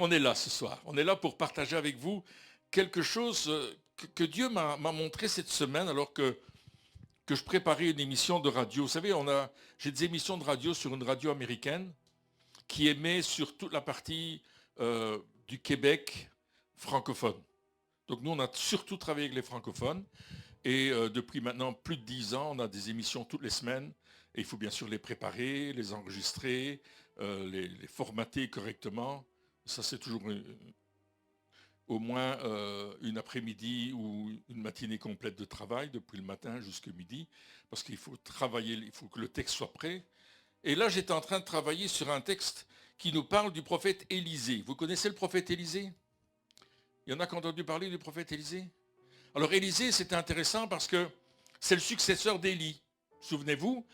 On est là ce soir. On est là pour partager avec vous quelque chose que Dieu m'a montré cette semaine alors que je préparais une émission de radio. Vous savez, j'ai des émissions de radio sur une radio américaine qui émet sur toute la partie du Québec francophone. Donc nous, on a surtout travaillé avec les francophones. Et depuis maintenant plus de 10 ans, on a des émissions toutes les semaines. Et il faut bien sûr les préparer, les enregistrer, les formater correctement. Ça, c'est toujours au moins une après-midi ou une matinée complète de travail, depuis le matin jusqu'à midi, parce qu'il faut travailler, il faut que le texte soit prêt. Et là, j'étais en train de travailler sur un texte qui nous parle du prophète Élisée. Vous connaissez le prophète Élisée? Il y en a qui ont entendu parler du prophète Élisée? Alors Élisée, c'était intéressant parce que c'est le successeur d'Élie. Souvenez-vous,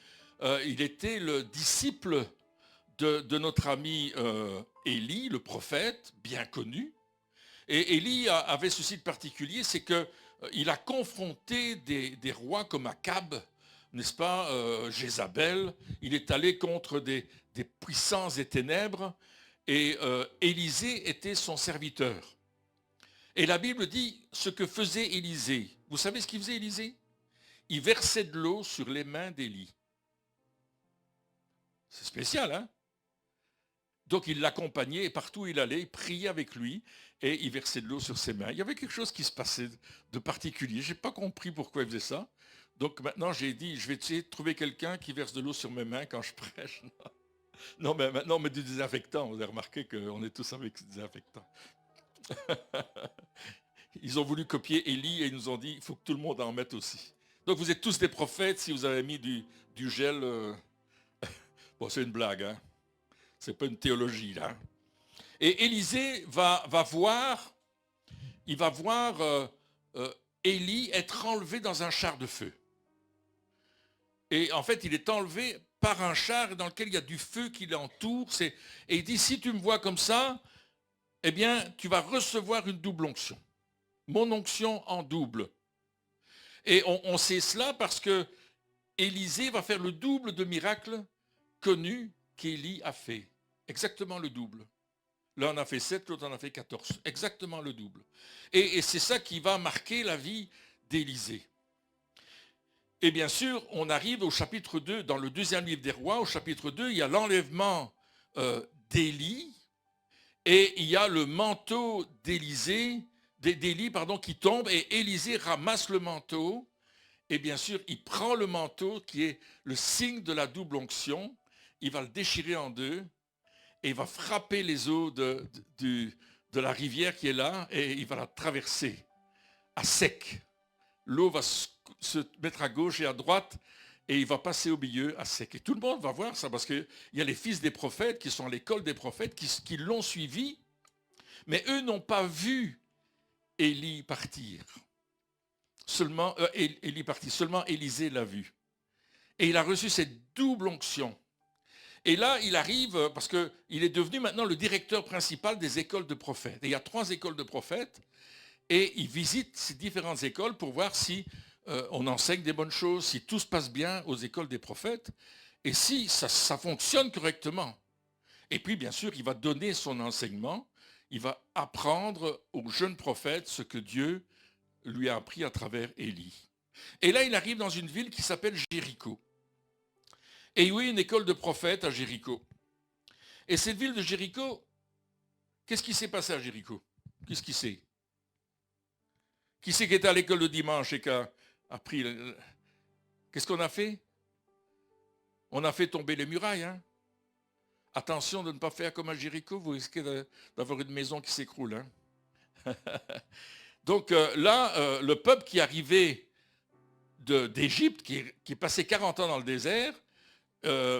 il était le disciple de notre ami Élie, le prophète, bien connu. Et Élie avait ceci de particulier, c'est qu'il a confronté des rois comme Akab, n'est-ce pas, Jézabel. Il est allé contre des puissances des ténèbres et Élisée était son serviteur. Et la Bible dit ce que faisait Élisée. Vous savez ce qu'il faisait Élisée? Il versait de l'eau sur les mains d'Élie. C'est spécial, hein? Donc il l'accompagnait et partout où il allait, il priait avec lui et il versait de l'eau sur ses mains. Il y avait quelque chose qui se passait de particulier. Je n'ai pas compris pourquoi il faisait ça. Donc maintenant j'ai dit, je vais essayer de trouver quelqu'un qui verse de l'eau sur mes mains quand je prêche. Non, mais maintenant on met du désinfectant. Vous avez remarqué qu'on est tous avec du désinfectant. Ils ont voulu copier Élie et ils nous ont dit, il faut que tout le monde en mette aussi. Donc vous êtes tous des prophètes si vous avez mis du gel. Bon, c'est une blague, hein. C'est pas une théologie, là. Et Élisée va voir Élie être enlevé dans un char de feu. Et en fait, il est enlevé par un char dans lequel il y a du feu qui l'entoure. Et il dit, si tu me vois comme ça, eh bien, tu vas recevoir une double onction. Mon onction en double. Et on sait cela parce que Élisée va faire le double de miracles connus qu'Élie a fait. Exactement le double. L'un en a fait 7, l'autre en a fait 14. Exactement le double. Et c'est ça qui va marquer la vie d'Élisée. Et bien sûr, on arrive au chapitre 2, dans le deuxième livre des rois, au chapitre 2, il y a l'enlèvement d'Élie, et il y a le manteau d'Élie qui tombe, et Élisée ramasse le manteau, et bien sûr, il prend le manteau qui est le signe de la double onction, il va le déchirer en deux, et il va frapper les eaux de la rivière qui est là, et il va la traverser à sec. L'eau va se mettre à gauche et à droite, et il va passer au milieu à sec. Et tout le monde va voir ça, parce qu'il y a les fils des prophètes qui sont à l'école des prophètes, qui l'ont suivi, mais eux n'ont pas vu Élie partir. Seulement Élisée l'a vu. Et il a reçu cette double onction. Et là, il arrive, parce qu'il est devenu maintenant le directeur principal des écoles de prophètes. Et il y a 3 écoles de prophètes, et il visite ces différentes écoles pour voir si on enseigne des bonnes choses, si tout se passe bien aux écoles des prophètes, et si ça fonctionne correctement. Et puis, bien sûr, il va donner son enseignement, il va apprendre aux jeunes prophètes ce que Dieu lui a appris à travers Élie. Et là, il arrive dans une ville qui s'appelle Jéricho. Et oui, une école de prophètes à Jéricho. Et cette ville de Jéricho, qu'est-ce qui s'est passé à Jéricho? Qu'est-ce qui c'est? Qui c'est qui était à l'école le dimanche et qui a appris? Qu'est-ce qu'on a fait? On a fait tomber les murailles. Hein? Attention de ne pas faire comme à Jéricho, vous risquez d'avoir une maison qui s'écroule. Hein? Donc là, le peuple qui arrivait d'Égypte, qui passait 40 ans dans le désert,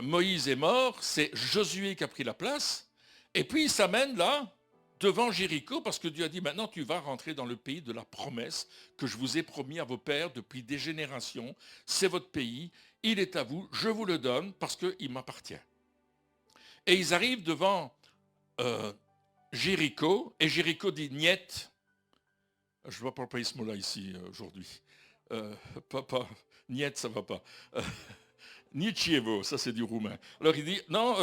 Moïse est mort, c'est Josué qui a pris la place, et puis il s'amène là, devant Jéricho, parce que Dieu a dit, maintenant tu vas rentrer dans le pays de la promesse que je vous ai promis à vos pères depuis des générations, c'est votre pays, il est à vous, je vous le donne parce qu'il m'appartient. Et ils arrivent devant Jéricho, et Jéricho dit, niet, je ne vais pas employer ce mot-là ici aujourd'hui, niet ça ne va pas. Nietzschevo, ça c'est du roumain. Alors il dit, non,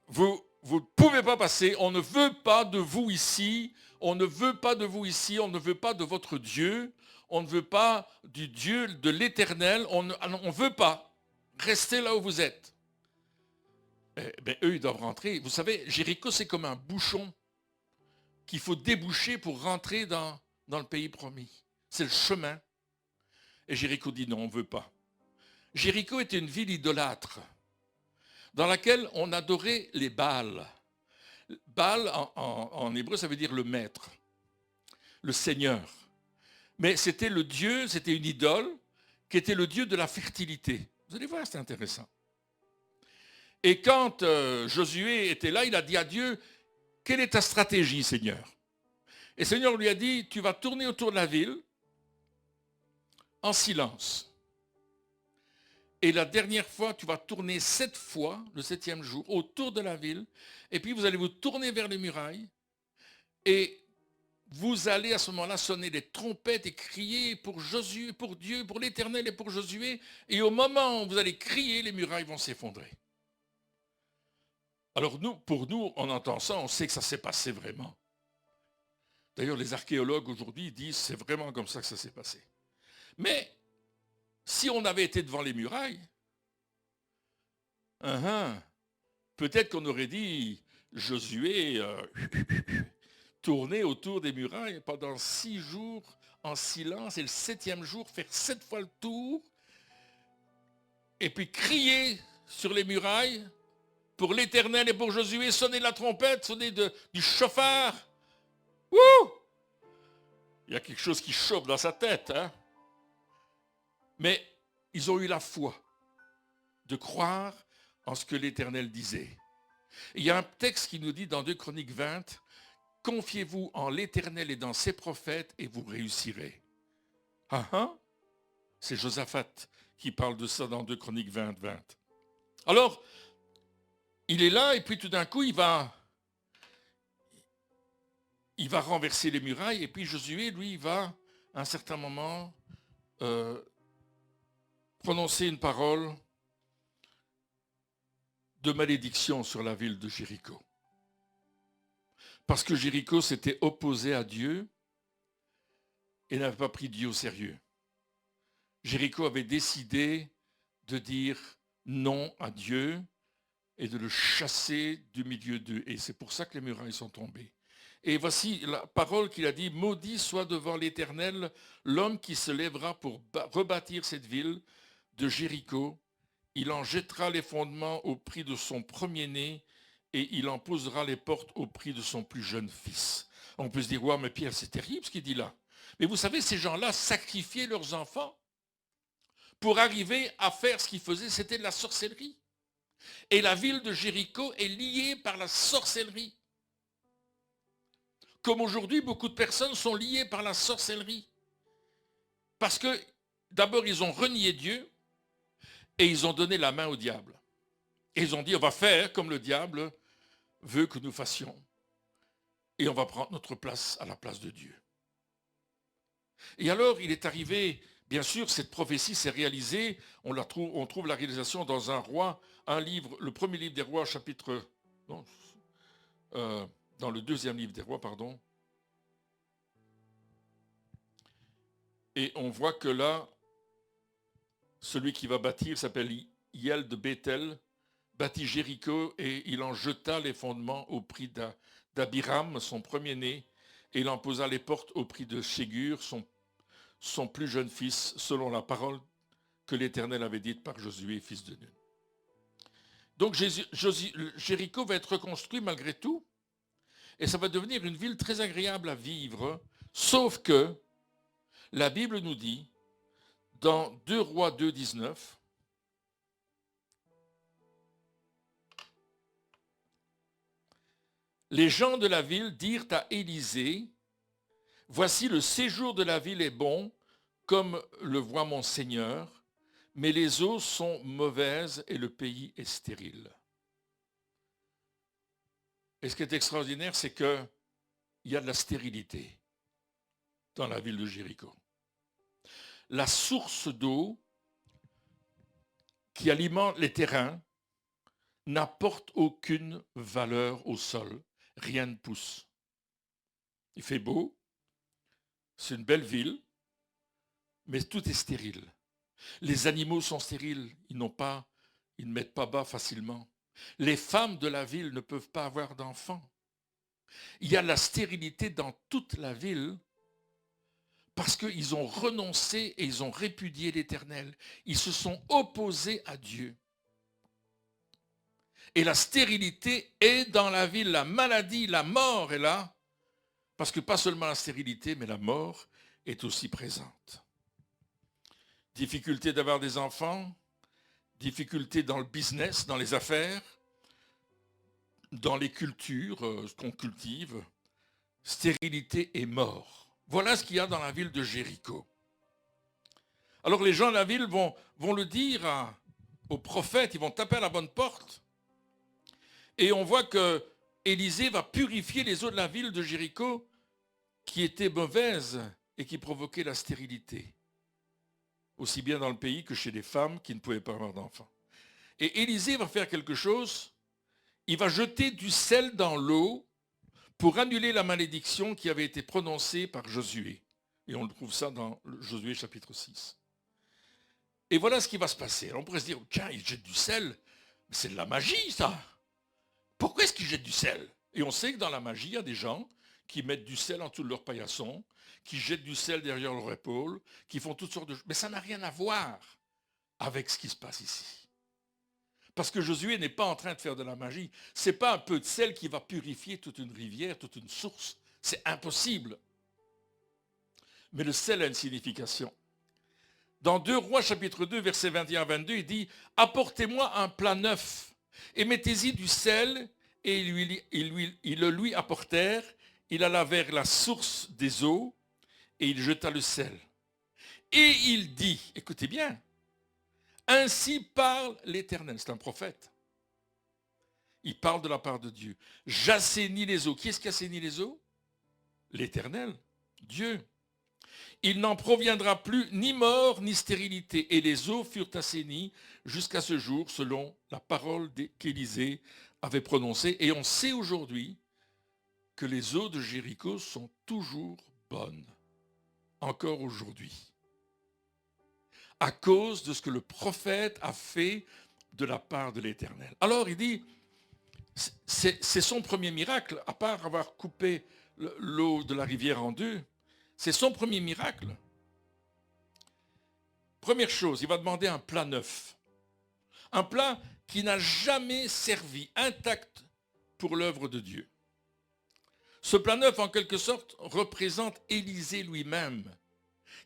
vous vous ne pouvez pas passer, on ne veut pas de vous ici, on ne veut pas de vous ici, on ne veut pas de votre Dieu, on ne veut pas du Dieu de l'Éternel, on ne veut pas. Restez là où vous êtes. Eux, ils doivent rentrer. Vous savez, Jéricho, c'est comme un bouchon qu'il faut déboucher pour rentrer dans le pays promis. C'est le chemin. Et Jéricho dit non, on ne veut pas. Jéricho était une ville idolâtre dans laquelle on adorait les Baals. Baal, en hébreu, ça veut dire le maître, le seigneur. Mais c'était le dieu, c'était une idole qui était le dieu de la fertilité. Vous allez voir, c'est intéressant. Et quand Josué était là, il a dit à Dieu, quelle est ta stratégie, Seigneur? Et le Seigneur lui a dit, tu vas tourner autour de la ville en silence. Et la dernière fois, tu vas tourner 7 fois, le 7e jour, autour de la ville. Et puis vous allez vous tourner vers les murailles. Et vous allez à ce moment-là sonner les trompettes et crier pour Josué, pour Dieu, pour l'Éternel et pour Josué. Et au moment où vous allez crier, les murailles vont s'effondrer. Alors pour nous, on entend ça, on sait que ça s'est passé vraiment. D'ailleurs, les archéologues aujourd'hui disent c'est vraiment comme ça que ça s'est passé. Mais si on avait été devant les murailles, peut-être qu'on aurait dit Josué tourner autour des murailles pendant 6 jours en silence et le 7e jour faire 7 fois le tour et puis crier sur les murailles pour l'Éternel et pour Josué, sonner la trompette, sonner du chauffard. Wouh! Il y a quelque chose qui chauffe dans sa tête. Mais ils ont eu la foi de croire en ce que l'Éternel disait. Et il y a un texte qui nous dit dans 2 Chroniques 20, « Confiez-vous en l'Éternel et dans ses prophètes et vous réussirez. » C'est Josaphat qui parle de ça dans 2 Chroniques 20. Alors, il est là et puis tout d'un coup, il va renverser les murailles et puis Josué, lui, il va, à un certain moment, prononcer une parole de malédiction sur la ville de Jéricho. Parce que Jéricho s'était opposé à Dieu et n'avait pas pris Dieu au sérieux. Jéricho avait décidé de dire non à Dieu et de le chasser du milieu d'eux. Et c'est pour ça que les murailles sont tombées. Et voici la parole qu'il a dit, « Maudit soit devant l'Éternel l'homme qui se lèvera pour rebâtir cette ville de Jéricho. Il en jettera les fondements au prix de son premier-né et il en posera les portes au prix de son plus jeune fils. » On peut se dire, ouais, mais Pierre, c'est terrible ce qu'il dit là. Mais vous savez, ces gens-là sacrifiaient leurs enfants pour arriver à faire ce qu'ils faisaient, c'était de la sorcellerie. Et la ville de Jéricho est liée par la sorcellerie. Comme aujourd'hui, beaucoup de personnes sont liées par la sorcellerie. Parce que d'abord, ils ont renié Dieu et ils ont donné la main au diable. Et ils ont dit, on va faire comme le diable veut que nous fassions. Et on va prendre notre place à la place de Dieu. Et alors, il est arrivé, bien sûr, cette prophétie s'est réalisée, on trouve la réalisation dans un livre, le premier livre des rois, chapitre... Non, dans le deuxième livre des rois, pardon. Et on voit que là, celui qui va bâtir s'appelle Hiel de Bethel, bâtit Jéricho et il en jeta les fondements au prix d'Abiram, son premier-né, et il en posa les portes au prix de Ségur, son plus jeune fils, selon la parole que l'Éternel avait dite par Josué, fils de Nun. Donc Jéricho va être reconstruit malgré tout, et ça va devenir une ville très agréable à vivre, sauf que la Bible nous dit, dans 2 Rois 2, 19, les gens de la ville dirent à Élisée, « Voici le séjour de la ville est bon, comme le voit mon Seigneur, mais les eaux sont mauvaises et le pays est stérile. » Et ce qui est extraordinaire, c'est qu'il y a de la stérilité dans la ville de Jéricho. La source d'eau qui alimente les terrains, n'apporte aucune valeur au sol. Rien ne pousse. Il fait beau, c'est une belle ville, mais tout est stérile. Les animaux sont stériles, ils ne mettent pas bas facilement. Les femmes de la ville ne peuvent pas avoir d'enfants. Il y a la stérilité dans toute la ville parce qu'ils ont renoncé et ils ont répudié l'Éternel. Ils se sont opposés à Dieu. Et la stérilité est dans la ville. La maladie, la mort est là. Parce que pas seulement la stérilité, mais la mort est aussi présente. Difficulté d'avoir des enfants, difficulté dans le business, dans les affaires, dans les cultures, ce qu'on cultive, stérilité et mort. Voilà ce qu'il y a dans la ville de Jéricho. Alors les gens de la ville vont le dire aux prophètes, ils vont taper à la bonne porte. Et on voit que Élisée va purifier les eaux de la ville de Jéricho qui étaient mauvaises et qui provoquaient la stérilité. Aussi bien dans le pays que chez les femmes qui ne pouvaient pas avoir d'enfants. Et Élisée va faire quelque chose, il va jeter du sel dans l'eau pour annuler la malédiction qui avait été prononcée par Josué. Et on le trouve ça dans Josué chapitre 6. Et voilà ce qui va se passer. Alors on pourrait se dire, tiens, il jette du sel, mais c'est de la magie ça. Pourquoi est-ce qu'il jette du sel? Et on sait que dans la magie, il y a des gens qui mettent du sel en dessous de leur paillasson, qui jettent du sel derrière leur épaule, qui font toutes sortes de choses. Mais ça n'a rien à voir avec ce qui se passe ici. Parce que Josué n'est pas en train de faire de la magie. Ce n'est pas un peu de sel qui va purifier toute une rivière, toute une source. C'est impossible. Mais le sel a une signification. Dans 2 Rois chapitre 2, versets 21 à 22, il dit « Apportez-moi un plat neuf et mettez-y du sel. » Et ils le lui apportèrent. Il alla vers la source des eaux et il jeta le sel. Et il dit, écoutez bien, ainsi parle l'Éternel, c'est un prophète. Il parle de la part de Dieu. J'assainis les eaux. Qui est-ce qui assainit les eaux? L'Éternel, Dieu. Il n'en proviendra plus ni mort ni stérilité. Et les eaux furent assainies jusqu'à ce jour, selon la parole qu'Élisée avait prononcée. Et on sait aujourd'hui que les eaux de Jéricho sont toujours bonnes, encore aujourd'hui, à cause de ce que le prophète a fait de la part de l'Éternel. Alors il dit, c'est son premier miracle, à part avoir coupé l'eau de la rivière en deux, c'est son premier miracle. Première chose, il va demander un plat neuf, un plat qui n'a jamais servi intact pour l'œuvre de Dieu. Ce plat neuf, en quelque sorte, représente Élisée lui-même,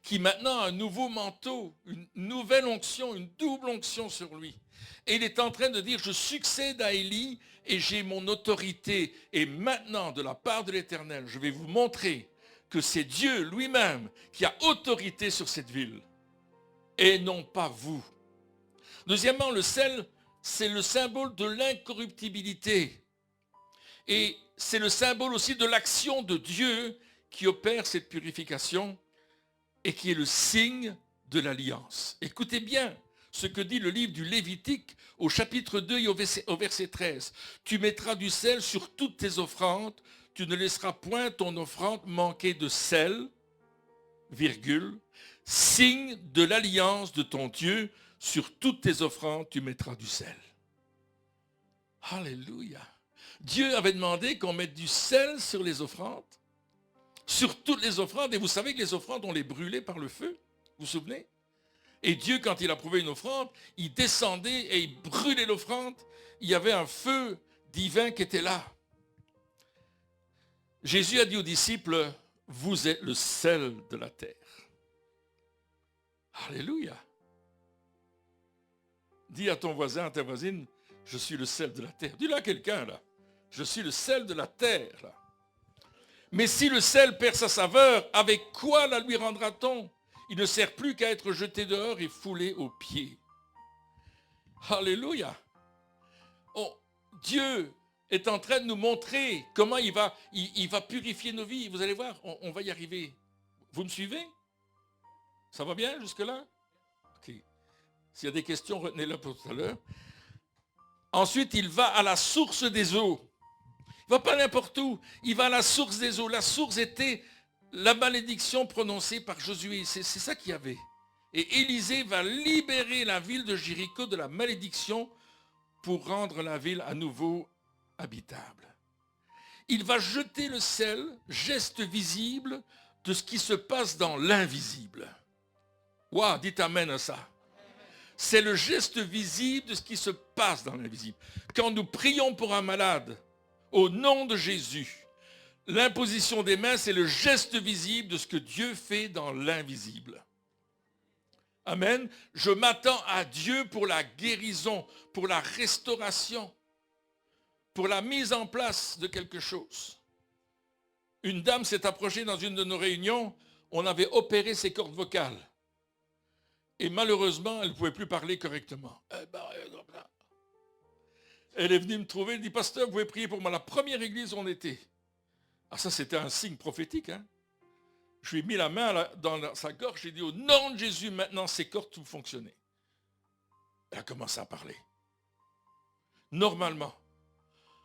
qui maintenant a un nouveau manteau, une nouvelle onction, une double onction sur lui. Et il est en train de dire, je succède à Élie et j'ai mon autorité. Et maintenant, de la part de l'Éternel, je vais vous montrer que c'est Dieu lui-même qui a autorité sur cette ville, et non pas vous. Deuxièmement, le sel, c'est le symbole de l'incorruptibilité. Et c'est le symbole aussi de l'action de Dieu qui opère cette purification et qui est le signe de l'alliance. Écoutez bien ce que dit le livre du Lévitique au chapitre 2 et au verset 13. Tu mettras du sel sur toutes tes offrandes, tu ne laisseras point ton offrande manquer de sel, virgule, signe de l'alliance de ton Dieu, sur toutes tes offrandes tu mettras du sel. Alléluia. Dieu avait demandé qu'on mette du sel sur les offrandes, sur toutes les offrandes, et vous savez que les offrandes, on les brûlait par le feu, vous vous souvenez? Et Dieu, quand il approuvait une offrande, il descendait et il brûlait l'offrande. Il y avait un feu divin qui était là. Jésus a dit aux disciples, vous êtes le sel de la terre. Alléluia. Dis à ton voisin, à ta voisine, je suis le sel de la terre. Dis-le à quelqu'un là. Je suis le sel de la terre là. Mais si le sel perd sa saveur, avec quoi la lui rendra-t-on? Il ne sert plus qu'à être jeté dehors et foulé aux pieds. Alléluia. Oh, Dieu est en train de nous montrer comment il va purifier nos vies. Vous allez voir, on va y arriver. Vous me suivez? Ça va bien jusque-là? Ok. S'il y a des questions, retenez-les pour tout à l'heure. Ensuite, il va à la source des eaux. Il ne va pas n'importe où. Il va à la source des eaux. La source était la malédiction prononcée par Josué. C'est ça qu'il y avait. Et Élisée va libérer la ville de Jéricho de la malédiction pour rendre la ville à nouveau habitable. Il va jeter le sel, geste visible de ce qui se passe dans l'invisible. Waouh, dites amen à ça. C'est le geste visible de ce qui se passe dans l'invisible. Quand nous prions pour un malade, au nom de Jésus, l'imposition des mains, c'est le geste visible de ce que Dieu fait dans l'invisible. Amen. Je m'attends à Dieu pour la guérison, pour la restauration, pour la mise en place de quelque chose. Une dame s'est approchée dans une de nos réunions, on avait opéré ses cordes vocales. Et malheureusement, elle ne pouvait plus parler correctement. Elle est venue me trouver, elle dit, pasteur, vous pouvez prier pour moi. La première église où on était. Ah, ça, c'était un signe prophétique. Hein? Je lui ai mis la main dans sa gorge, j'ai dit, au nom de Jésus, maintenant, ces cordes, tout fonctionner. Elle a commencé à parler. Normalement.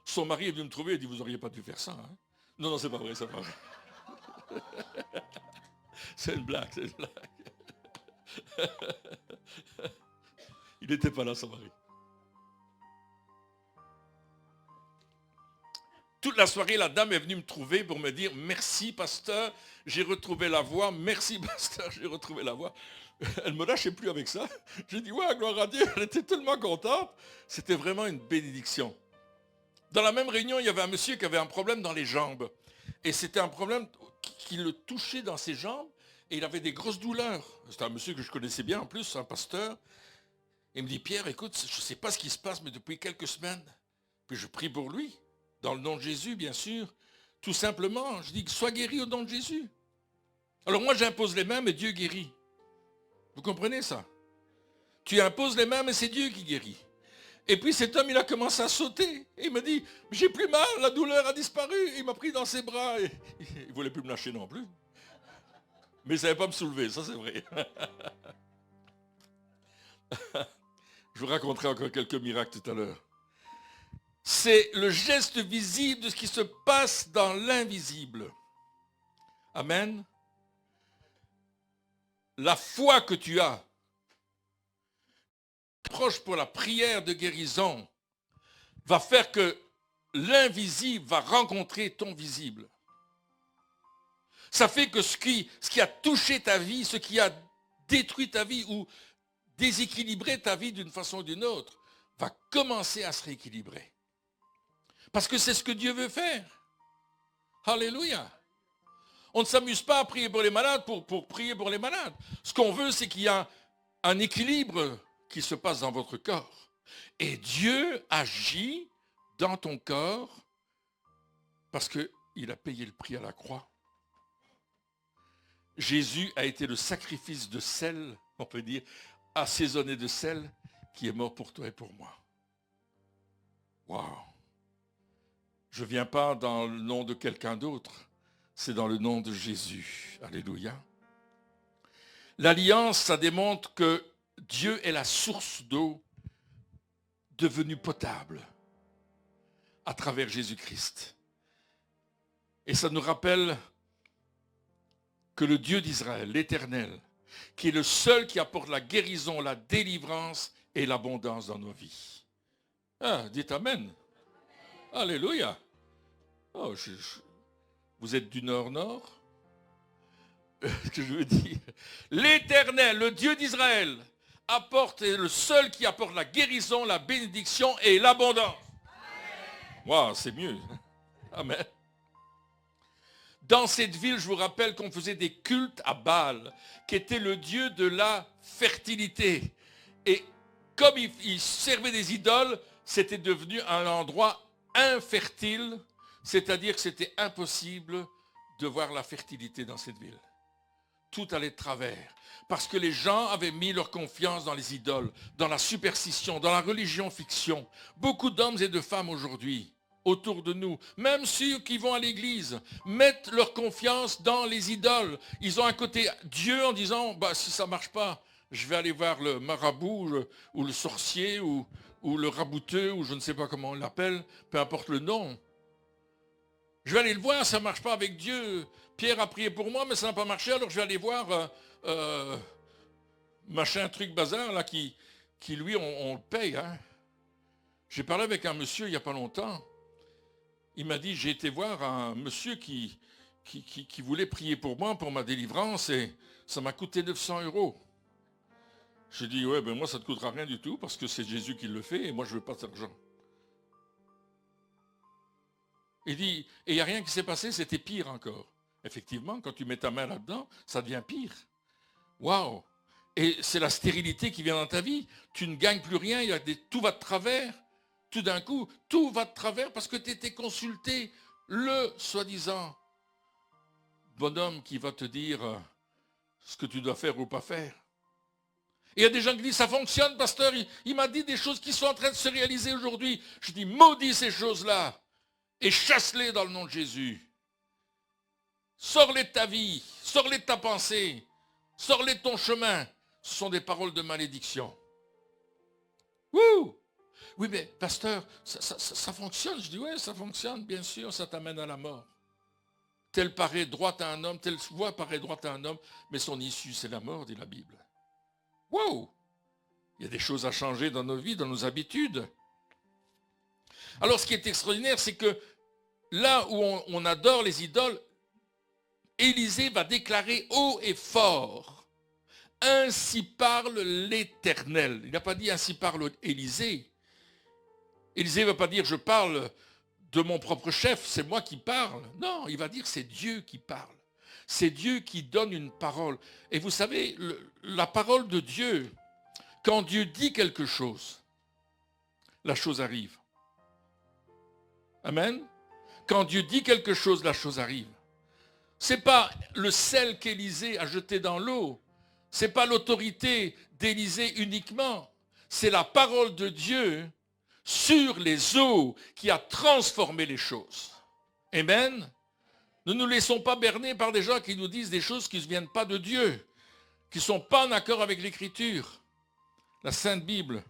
Son mari est venu me trouver et dit, vous n'auriez pas dû faire ça. Hein? Non, c'est pas vrai, c'est pas vrai. C'est une blague, c'est une blague. Il n'était pas là, son mari. Toute la soirée, la dame est venue me trouver pour me dire, merci pasteur, j'ai retrouvé la voix, merci pasteur, j'ai retrouvé la voix. Elle ne me lâchait plus avec ça. J'ai dit, ouais, gloire à Dieu, elle était tellement contente. C'était vraiment une bénédiction. Dans la même réunion, il y avait un monsieur qui avait un problème dans les jambes. Et c'était un problème qui le touchait dans ses jambes. Et il avait des grosses douleurs. C'était un monsieur que je connaissais bien en plus, un pasteur. Il me dit, Pierre, écoute, je ne sais pas ce qui se passe, mais depuis quelques semaines, puis je prie pour lui, dans le nom de Jésus, bien sûr. Tout simplement, je dis, sois guéri au nom de Jésus. Alors moi, j'impose les mains, mais Dieu guérit. Vous comprenez ça? Tu imposes les mains, mais c'est Dieu qui guérit. Et puis cet homme, il a commencé à sauter. Et il me dit, j'ai plus mal, la douleur a disparu. Il m'a pris dans ses bras. Et il ne voulait plus me lâcher non plus. Mais il ne savait pas me soulever, ça c'est vrai. Je vous raconterai encore quelques miracles tout à l'heure. C'est le geste visible de ce qui se passe dans l'invisible. Amen. La foi que tu as, proche pour la prière de guérison, va faire que l'invisible va rencontrer ton visible. Ça fait que ce qui a touché ta vie, ce qui a détruit ta vie ou déséquilibré ta vie d'une façon ou d'une autre, va commencer à se rééquilibrer. Parce que c'est ce que Dieu veut faire. Alléluia. On ne s'amuse pas à prier pour les malades pour prier pour les malades. Ce qu'on veut, c'est qu'il y a un équilibre qui se passe dans votre corps. Et Dieu agit dans ton corps parce qu'il a payé le prix à la croix. Jésus a été le sacrifice de sel, on peut dire, assaisonné de sel, qui est mort pour toi et pour moi. Waouh! Je ne viens pas dans le nom de quelqu'un d'autre, c'est dans le nom de Jésus. Alléluia. L'alliance, ça démontre que Dieu est la source d'eau devenue potable à travers Jésus-Christ. Et ça nous rappelle que le Dieu d'Israël, l'Éternel, qui est le seul qui apporte la guérison, la délivrance et l'abondance dans nos vies. Ah, dites Amen. Alléluia. Oh, vous êtes du nord-nord? Ce que je veux dire, l'Éternel, le Dieu d'Israël, est le seul qui apporte la guérison, la bénédiction et l'abondance. Waouh, c'est mieux. Amen. Dans cette ville, je vous rappelle qu'on faisait des cultes à Baal, qui était le dieu de la fertilité. Et comme il servait des idoles, c'était devenu un endroit infertile, c'est-à-dire que c'était impossible de voir la fertilité dans cette ville. Tout allait de travers, parce que les gens avaient mis leur confiance dans les idoles, dans la superstition, dans la religion fiction. Beaucoup d'hommes et de femmes aujourd'hui, autour de nous, même ceux qui vont à l'église, mettent leur confiance dans les idoles. Ils ont un côté Dieu en disant, si ça ne marche pas, je vais aller voir le marabout ou le sorcier ou ou le rabouteux, ou je ne sais pas comment on l'appelle, peu importe le nom. Je vais aller le voir, ça ne marche pas avec Dieu. Pierre a prié pour moi, mais ça n'a pas marché, alors je vais aller voir machin truc bazar, là, qui lui, on le paye. Hein. J'ai parlé avec un monsieur il n'y a pas longtemps. Il m'a dit, j'ai été voir un monsieur qui voulait prier pour moi, pour ma délivrance, et ça m'a coûté 900 €. J'ai dit, ouais, ben moi, ça ne te coûtera rien du tout, parce que c'est Jésus qui le fait, et moi, je ne veux pas cet argent. Il dit, et il n'y a rien qui s'est passé, c'était pire encore. Effectivement, quand tu mets ta main là-dedans, ça devient pire. Waouh! Et c'est la stérilité qui vient dans ta vie. Tu ne gagnes plus rien, tout va de travers. Tout d'un coup, tout va de travers parce que tu étais consulté, le soi-disant bonhomme qui va te dire ce que tu dois faire ou pas faire. Et il y a des gens qui disent, ça fonctionne, pasteur, il m'a dit des choses qui sont en train de se réaliser aujourd'hui. Je dis, maudis ces choses-là et chasse-les dans le nom de Jésus. Sors-les de ta vie, sors-les de ta pensée, sors-les de ton chemin. Ce sont des paroles de malédiction. Wouh! Oui, mais pasteur, ça fonctionne. Je dis, oui, ça fonctionne, bien sûr, ça t'amène à la mort. Telle paraît droite à un homme, telle voie paraît droite à un homme, mais son issue, c'est la mort, dit la Bible. Wow! Il y a des choses à changer dans nos vies, dans nos habitudes. Alors, ce qui est extraordinaire, c'est que là où on adore les idoles, Élisée va déclarer haut et fort, ainsi parle l'Éternel. Il n'a pas dit ainsi parle Élisée. Élisée ne va pas dire je parle de mon propre chef, c'est moi qui parle. Non, il va dire c'est Dieu qui parle. C'est Dieu qui donne une parole. Et vous savez, la parole de Dieu, quand Dieu dit quelque chose, la chose arrive. Amen. Quand Dieu dit quelque chose, la chose arrive. Ce n'est pas le sel qu'Élisée a jeté dans l'eau. Ce n'est pas l'autorité d'Élisée uniquement. C'est la parole de Dieu sur les eaux qui a transformé les choses. Amen. Ne nous laissons pas berner par des gens qui nous disent des choses qui ne viennent pas de Dieu, qui ne sont pas en accord avec l'Écriture, la Sainte Bible.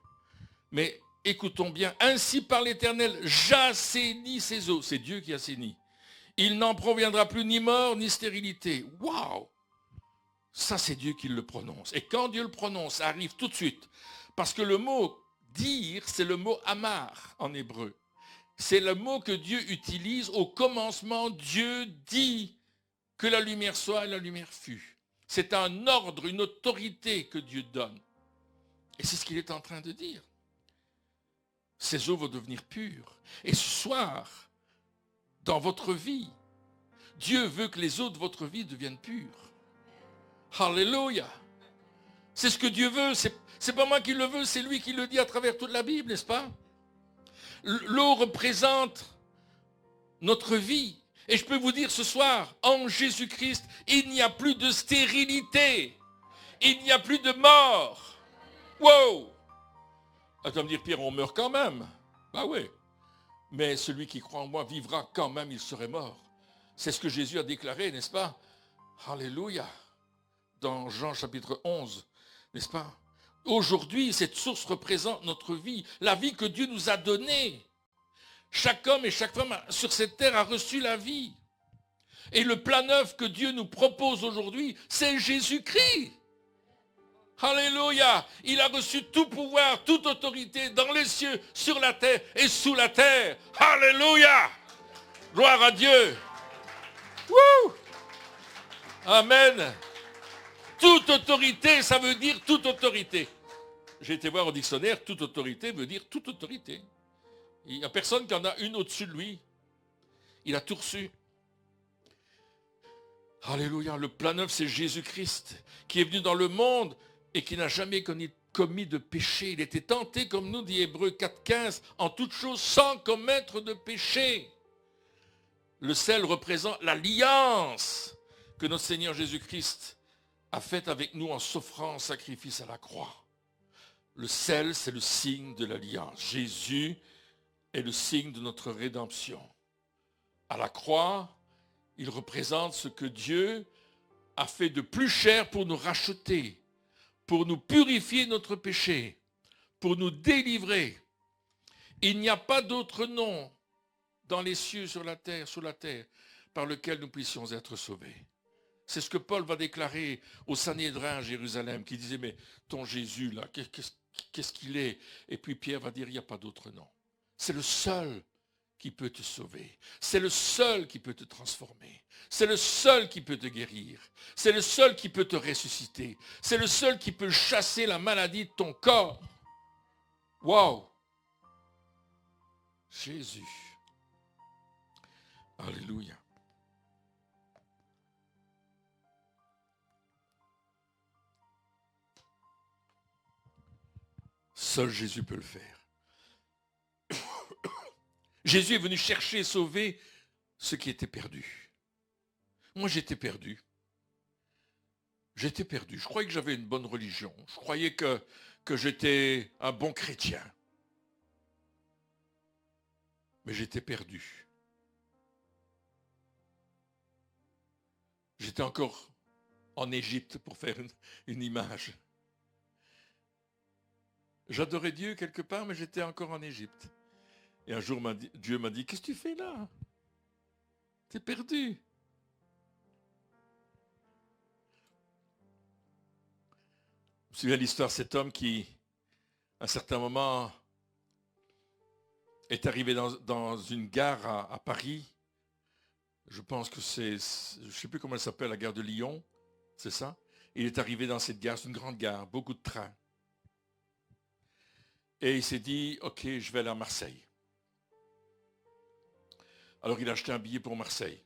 Mais écoutons bien, ainsi par l'Éternel, j'assainis ces eaux. C'est Dieu qui assainit. Il n'en proviendra plus ni mort ni stérilité. Waouh! Ça, c'est Dieu qui le prononce. Et quand Dieu le prononce, ça arrive tout de suite. Parce que le mot dire, c'est le mot amar en hébreu. C'est le mot que Dieu utilise au commencement. Dieu dit que la lumière soit et la lumière fut. C'est un ordre, une autorité que Dieu donne. Et c'est ce qu'il est en train de dire. Ces eaux vont devenir pures. Et ce soir, dans votre vie, Dieu veut que les eaux de votre vie deviennent pures. Alléluia. C'est ce que Dieu veut. C'est pas moi qui le veux, c'est lui qui le dit à travers toute la Bible, n'est-ce pas? L'eau représente notre vie. Et je peux vous dire ce soir, en Jésus-Christ, il n'y a plus de stérilité. Il n'y a plus de mort. Wow! Tu vas me dire, Pierre, on meurt quand même. Bah oui. Mais celui qui croit en moi vivra quand même, il serait mort. C'est ce que Jésus a déclaré, n'est-ce pas? Alléluia. Dans Jean chapitre 11, n'est-ce pas? Aujourd'hui, cette source représente notre vie, la vie que Dieu nous a donnée. Chaque homme et chaque femme sur cette terre a reçu la vie. Et le plat neuf que Dieu nous propose aujourd'hui, c'est Jésus-Christ. Alléluia. Il a reçu tout pouvoir, toute autorité dans les cieux, sur la terre et sous la terre. Alléluia. Gloire à Dieu. Wouh. Amen. Toute autorité, ça veut dire toute autorité. J'ai été voir au dictionnaire, toute autorité veut dire toute autorité. Il n'y a personne qui en a une au-dessus de lui. Il a tout reçu. Alléluia, le plat neuf, c'est Jésus-Christ, qui est venu dans le monde et qui n'a jamais commis de péché. Il était tenté, comme nous dit Hébreux 4,15, en toute chose sans commettre de péché. Le sel représente l'alliance que notre Seigneur Jésus-Christ a faite avec nous en s'offrant en sacrifice à la croix. Le sel, c'est le signe de l'alliance. Jésus est le signe de notre rédemption. À la croix, il représente ce que Dieu a fait de plus cher pour nous racheter, pour nous purifier notre péché, pour nous délivrer. Il n'y a pas d'autre nom dans les cieux, sur la terre, sous la terre, par lequel nous puissions être sauvés. C'est ce que Paul va déclarer au Sanhédrin à Jérusalem, qui disait, mais ton Jésus, là, qu'est-ce qu'il est? Et puis Pierre va dire, il n'y a pas d'autre nom. C'est le seul qui peut te sauver. C'est le seul qui peut te transformer. C'est le seul qui peut te guérir. C'est le seul qui peut te ressusciter. C'est le seul qui peut chasser la maladie de ton corps. Waouh! Jésus. Alléluia. Seul Jésus peut le faire. Jésus est venu chercher et sauver ce qui était perdu. Moi, j'étais perdu. J'étais perdu. Je croyais que j'avais une bonne religion. Je croyais que j'étais un bon chrétien. Mais j'étais perdu. J'étais encore en Égypte, pour faire une image. J'adorais Dieu quelque part, mais j'étais encore en Égypte. Et un jour, Dieu m'a dit, qu'est-ce que tu fais là? T'es perdu. Je me souviens de l'histoire de cet homme qui, à un certain moment, est arrivé dans une gare à Paris. Je pense que je ne sais plus comment elle s'appelle, la gare de Lyon, c'est ça? Il est arrivé dans cette gare, c'est une grande gare, beaucoup de trains. Et il s'est dit, ok, je vais aller à Marseille. Alors il a acheté un billet pour Marseille.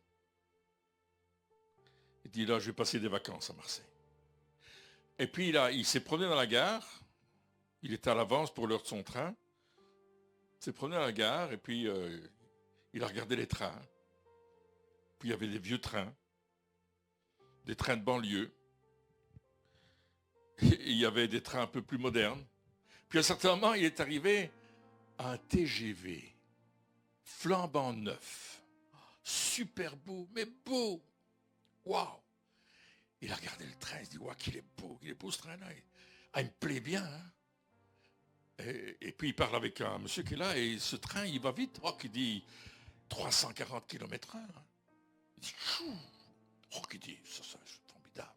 Il dit, là, je vais passer des vacances à Marseille. Et puis il s'est promené dans la gare, il était à l'avance pour l'heure de son train. Il s'est promené dans la gare et puis il a regardé les trains. Puis il y avait des vieux trains, des trains de banlieue. Et il y avait des trains un peu plus modernes. Puis à un certain moment, il est arrivé à un TGV, flambant neuf, super beau, mais beau. Waouh! Il a regardé le train, il se dit, waouh, qu'il est beau ce train-là. Ah, il me plaît bien. Hein? Et puis il parle avec un monsieur qui est là, et ce train, il va vite. Oh, qui dit 340 km/h. Il dit, chou! Oh, qui dit, ça, c'est formidable.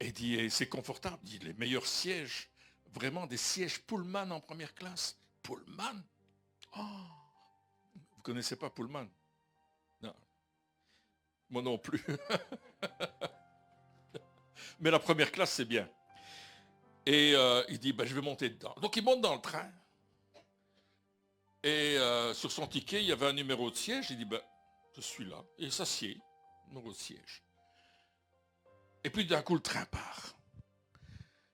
Et il dit, et c'est confortable. Il dit, les meilleurs sièges, vraiment des sièges Pullman en première classe. Pullman? Oh! Vous ne connaissez pas Pullman? Non. Moi non plus. Mais la première classe, c'est bien. Et il dit, je vais monter dedans. Donc il monte dans le train. Et sur son ticket, il y avait un numéro de siège. Il dit, je suis là. Et il s'assied, numéro de siège. Et puis d'un coup, le train part.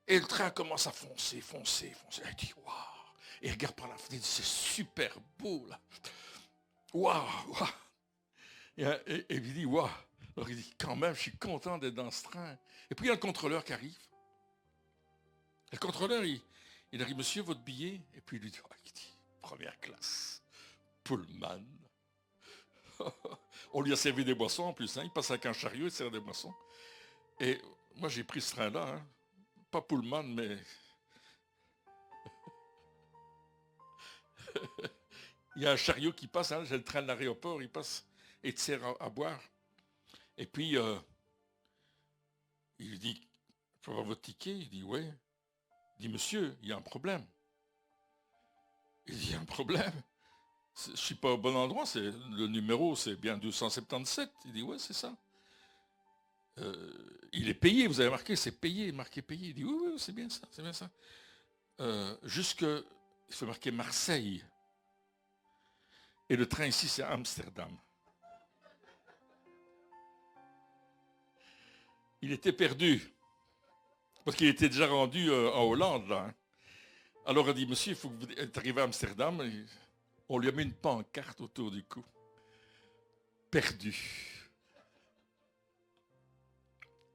Et le train commence à foncer. Il dit, waouh. Et il regarde par la fenêtre, c'est super beau là. Waouh. Et il dit, waouh. Alors il dit, quand même, je suis content d'être dans ce train. Et puis il y a le contrôleur qui arrive. Le contrôleur, il arrive, monsieur, votre billet. Et puis il lui dit, première classe, Pullman. On lui a servi des boissons en plus. Hein. Il passe avec un chariot, il sert des boissons. Et moi, j'ai pris ce train-là. Hein. Pas Pullman, mais... il y a un chariot qui passe. Hein. J'ai le train de l'aéroport, il passe et te sert à boire. Et puis, il lui dit, il faut avoir votre ticket. Il dit, ouais. Il dit, monsieur, il y a un problème. Il dit, il y a un problème. Je ne suis pas au bon endroit, le numéro, c'est bien 277. Il dit, ouais, c'est ça. Il est payé, vous avez marqué, c'est payé, marqué payé. Il dit, oui, c'est bien ça, c'est bien ça. Il faut marquer Marseille. Et le train ici, c'est Amsterdam. Il était perdu. Parce qu'il était déjà rendu en Hollande, là. Hein. Alors il dit, monsieur, il faut que vous arriviez à Amsterdam. Et on lui a mis une pancarte autour du cou. Perdu.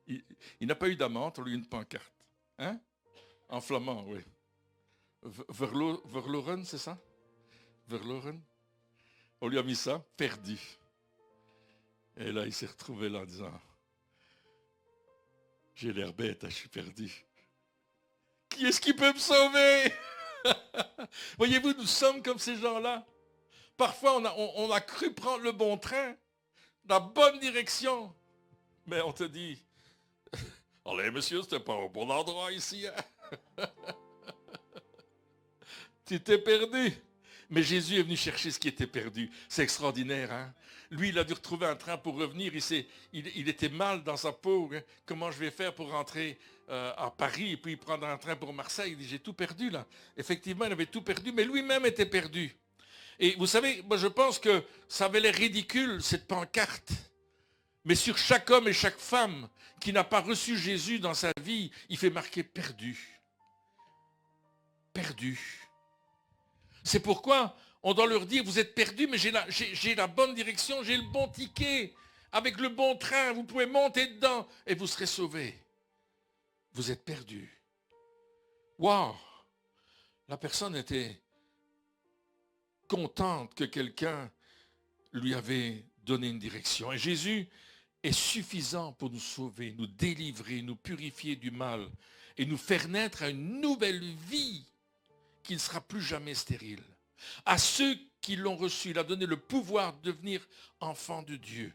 Il n'a pas eu d'amende, on lui a mis une pancarte. Hein? En flamand, oui. Verloren, c'est ça? Verloren. On lui a mis ça, perdu. Et là, il s'est retrouvé là en disant, j'ai l'air bête, je suis perdu. Qui est-ce qui peut me sauver? Voyez-vous, nous sommes comme ces gens-là. Parfois, on a cru prendre le bon train, la bonne direction. Mais on te dit, allez monsieur, c'était pas au bon endroit ici. Hein? Tu t'es perdu. Mais Jésus est venu chercher ce qui était perdu. C'est extraordinaire. Hein? Lui, il a dû retrouver un train pour revenir. Il était mal dans sa peau. Hein? Comment je vais faire pour rentrer à Paris et puis prendre un train pour Marseille? Il dit, j'ai tout perdu là. Effectivement, il avait tout perdu, mais lui-même était perdu. Et vous savez, moi je pense que ça avait l'air ridicule, cette pancarte. Mais sur chaque homme et chaque femme qui n'a pas reçu Jésus dans sa vie, il fait marquer perdu. Perdu. C'est pourquoi on doit leur dire, vous êtes perdus, mais j'ai la bonne direction, j'ai le bon ticket, avec le bon train, vous pouvez monter dedans et vous serez sauvés. Vous êtes perdus. Waouh! La personne était contente que quelqu'un lui avait donné une direction. Et Jésus est suffisant pour nous sauver, nous délivrer, nous purifier du mal et nous faire naître à une nouvelle vie qui ne sera plus jamais stérile. À ceux qui l'ont reçu, il a donné le pouvoir de devenir enfants de Dieu.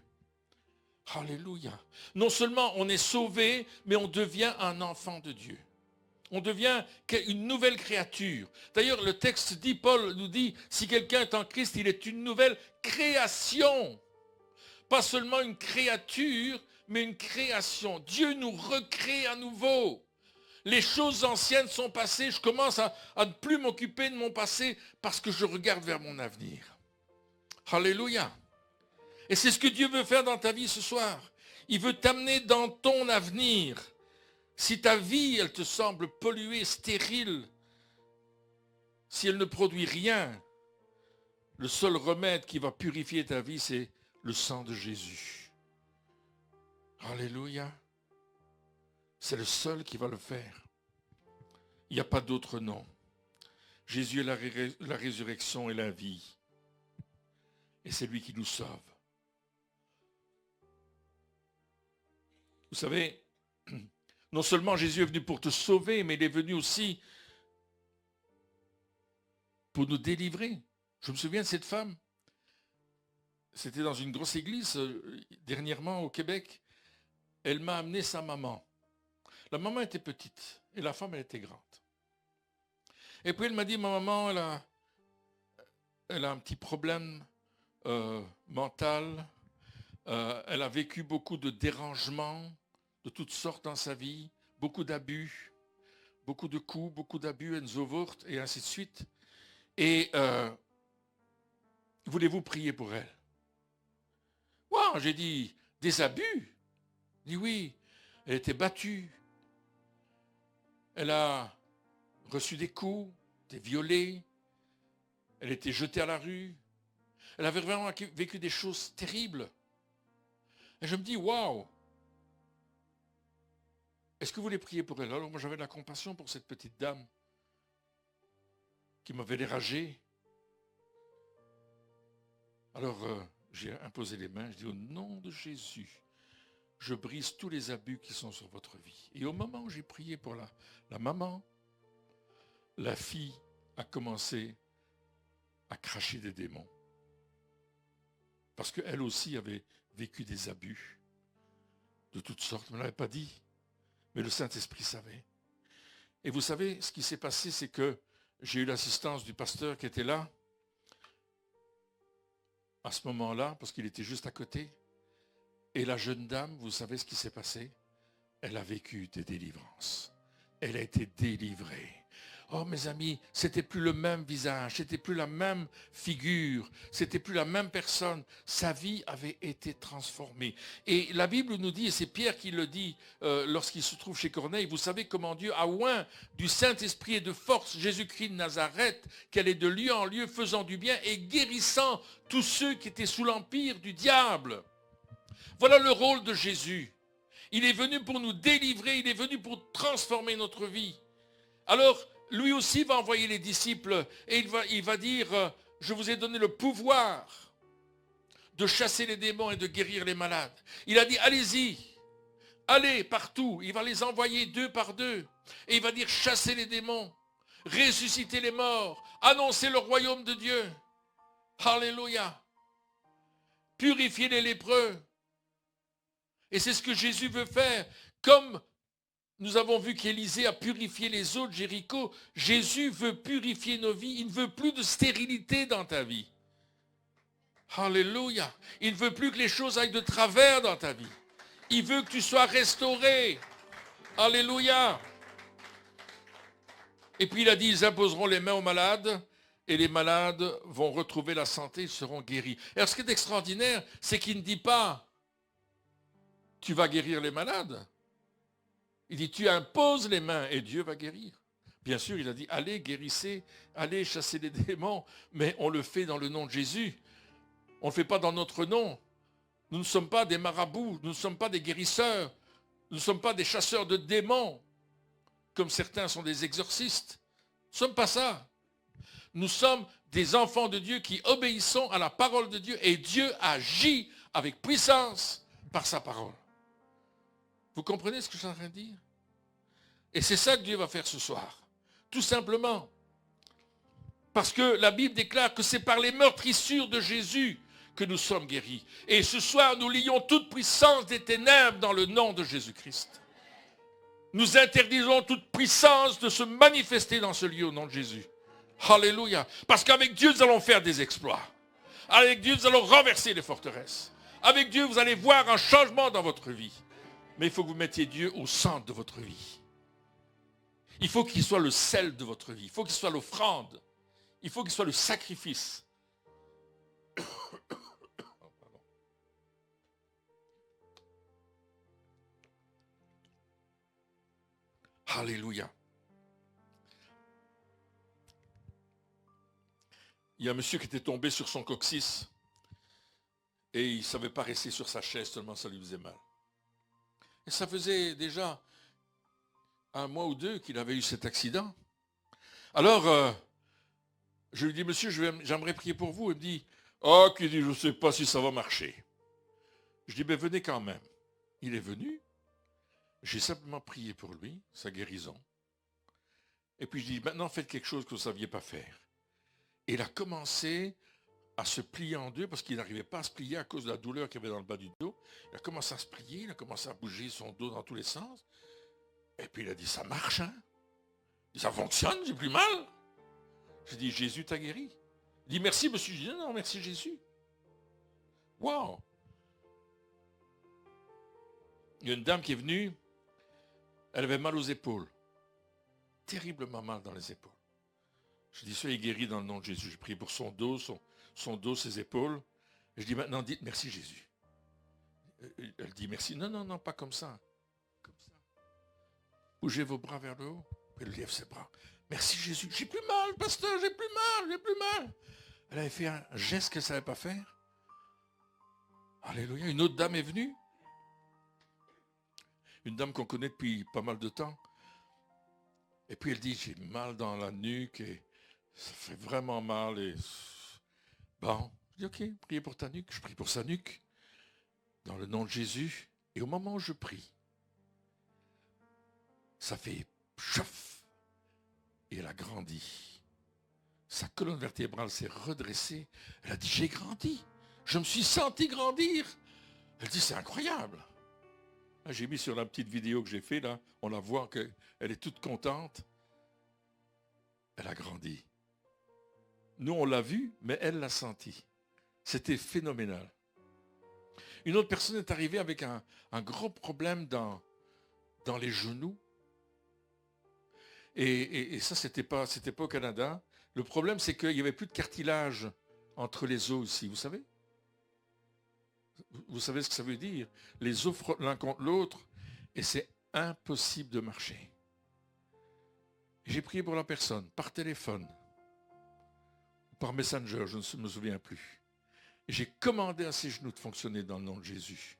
Alléluia. Non seulement on est sauvé, mais on devient un enfant de Dieu. On devient une nouvelle créature. D'ailleurs, le texte dit, Paul nous dit, si quelqu'un est en Christ, il est une nouvelle création. Pas seulement une créature, mais une création. Dieu nous recrée à nouveau. Les choses anciennes sont passées, je commence à ne plus m'occuper de mon passé parce que je regarde vers mon avenir. Alléluia. Et c'est ce que Dieu veut faire dans ta vie ce soir. Il veut t'amener dans ton avenir. Si ta vie, elle te semble polluée, stérile, si elle ne produit rien, le seul remède qui va purifier ta vie, c'est le sang de Jésus. Alléluia. C'est le seul qui va le faire. Il n'y a pas d'autre nom. Jésus est la résurrection et la vie. Et c'est lui qui nous sauve. Vous savez, non seulement Jésus est venu pour te sauver, mais il est venu aussi pour nous délivrer. Je me souviens de cette femme. C'était dans une grosse église, dernièrement au Québec. Elle m'a amené sa maman. La maman était petite et la femme, elle était grande. Et puis elle m'a dit, ma maman, elle a un petit problème mental. Elle a vécu beaucoup de dérangements de toutes sortes dans sa vie, beaucoup d'abus, beaucoup de coups, beaucoup d'abus, Enzowurt, et ainsi de suite. Et voulez-vous prier pour elle? Wow, j'ai dit, des abus? Il dit oui, elle était battue. Elle a reçu des coups, été violée. Elle était jetée à la rue. Elle avait vraiment vécu des choses terribles. Et je me dis, waouh, est-ce que vous voulez prier pour elle? Alors moi j'avais de la compassion pour cette petite dame qui m'avait dérangé. Alors j'ai imposé les mains, je dis au nom de Jésus, je brise tous les abus qui sont sur votre vie. Et au moment où j'ai prié pour la maman, la fille a commencé à cracher des démons. Parce qu'elle aussi avait vécu des abus de toutes sortes. Elle ne l'avait pas dit, mais le Saint-Esprit savait. Et vous savez, ce qui s'est passé, c'est que j'ai eu l'assistance du pasteur qui était là, à ce moment-là, parce qu'il était juste à côté. Et la jeune dame, vous savez ce qui s'est passé? Elle a vécu des délivrances. Elle a été délivrée. Oh mes amis, c'était plus le même visage, c'était plus la même figure, c'était plus la même personne. Sa vie avait été transformée. Et la Bible nous dit, et c'est Pierre qui le dit lorsqu'il se trouve chez Corneille, vous savez comment Dieu a oint du Saint-Esprit et de force Jésus-Christ de Nazareth, qu'elle est de lieu en lieu faisant du bien et guérissant tous ceux qui étaient sous l'empire du diable. Voilà le rôle de Jésus. Il est venu pour nous délivrer, il est venu pour transformer notre vie. Alors, lui aussi va envoyer les disciples et il va dire, je vous ai donné le pouvoir de chasser les démons et de guérir les malades. Il a dit, allez-y, allez partout. Il va les envoyer deux par deux. Et il va dire, chassez les démons. ressusciter les morts, annoncer le royaume de Dieu. Alléluia. Purifier les lépreux. Et c'est ce que Jésus veut faire. Comme nous avons vu qu'Élisée a purifié les eaux de Jéricho, Jésus veut purifier nos vies. Il ne veut plus de stérilité dans ta vie. Alléluia. Il ne veut plus que les choses aillent de travers dans ta vie. Il veut que tu sois restauré. Alléluia. Et puis il a dit, ils imposeront les mains aux malades et les malades vont retrouver la santé, ils seront guéris. Alors ce qui est extraordinaire, c'est qu'il ne dit pas, tu vas guérir les malades. Il dit, tu imposes les mains et Dieu va guérir. Bien sûr, il a dit, allez, guérissez, allez, chassez les démons, mais on le fait dans le nom de Jésus. On ne le fait pas dans notre nom. Nous ne sommes pas des marabouts, nous ne sommes pas des guérisseurs, nous ne sommes pas des chasseurs de démons, comme certains sont des exorcistes. Nous ne sommes pas ça. Nous sommes des enfants de Dieu qui obéissons à la parole de Dieu et Dieu agit avec puissance par sa parole. Vous comprenez ce que je suis en train de dire? Et c'est ça que Dieu va faire ce soir. Tout simplement. Parce que la Bible déclare que c'est par les meurtrissures de Jésus que nous sommes guéris. Et ce soir, nous lions toute puissance des ténèbres dans le nom de Jésus-Christ. Nous interdisons toute puissance de se manifester dans ce lieu au nom de Jésus. Alléluia. Parce qu'avec Dieu, nous allons faire des exploits. Avec Dieu, nous allons renverser les forteresses. Avec Dieu, vous allez voir un changement dans votre vie. Mais il faut que vous mettiez Dieu au centre de votre vie. Il faut qu'il soit le sel de votre vie. Il faut qu'il soit l'offrande. Il faut qu'il soit le sacrifice. Alléluia. Il y a un monsieur qui était tombé sur son coccyx et il ne savait pas rester sur sa chaise tellement ça lui faisait mal. Et ça faisait déjà 1 mois ou 2 qu'il avait eu cet accident. Alors, je lui dis, monsieur, j'aimerais prier pour vous. Il me dit, oh, qu'il dit, je ne sais pas si ça va marcher. Je dis, mais venez quand même. Il est venu. J'ai simplement prié pour lui, sa guérison. Et puis je dis, maintenant faites quelque chose que vous ne saviez pas faire. Et il a commencé à se plier en deux parce qu'il n'arrivait pas à se plier à cause de la douleur qu'il avait dans le bas du dos. Il a commencé à se plier, il a commencé à bouger son dos dans tous les sens. Et puis il a dit, ça marche, hein? Il dit, ça fonctionne, j'ai plus mal. J'ai dit, Jésus t'a guéri. Il dit, merci monsieur. Je dis, non, merci Jésus. Wow! Il y a une dame qui est venue, elle avait mal aux épaules. Terriblement mal dans les épaules. Je dis, soyez guéri dans le nom de Jésus. J'ai prié pour son dos, son dos, ses épaules. Je dis, maintenant, dites merci Jésus. Elle dit, merci. Non, non, non, pas comme ça. Comme ça. Bougez vos bras vers le haut. Elle lève ses bras. Merci Jésus. J'ai plus mal, pasteur, j'ai plus mal, j'ai plus mal. Elle avait fait un geste qu'elle ne savait pas faire. Alléluia. Une autre dame est venue. Une dame qu'on connaît depuis pas mal de temps. Et puis elle dit, j'ai mal dans la nuque et ça fait vraiment mal. Et bon, je dis, ok, priez pour ta nuque. Je prie pour sa nuque, dans le nom de Jésus. Et au moment où je prie, ça fait chouf. Et elle a grandi. Sa colonne vertébrale s'est redressée. Elle a dit, j'ai grandi. Je me suis senti grandir. Elle dit, c'est incroyable. J'ai mis sur la petite vidéo que j'ai fait là, on la voit qu'elle est toute contente. Elle a grandi. Nous, on l'a vu, mais elle l'a senti. C'était phénoménal. Une autre personne est arrivée avec un gros problème dans les genoux. Et ça, c'était pas au Canada. Le problème, c'est qu'il n'y avait plus de cartilage entre les os ici, vous savez? Vous savez ce que ça veut dire? Les os frottent l'un contre l'autre et c'est impossible de marcher. J'ai prié pour la personne, par téléphone, par Messenger, je ne me souviens plus. Et j'ai commandé à ses genoux de fonctionner dans le nom de Jésus.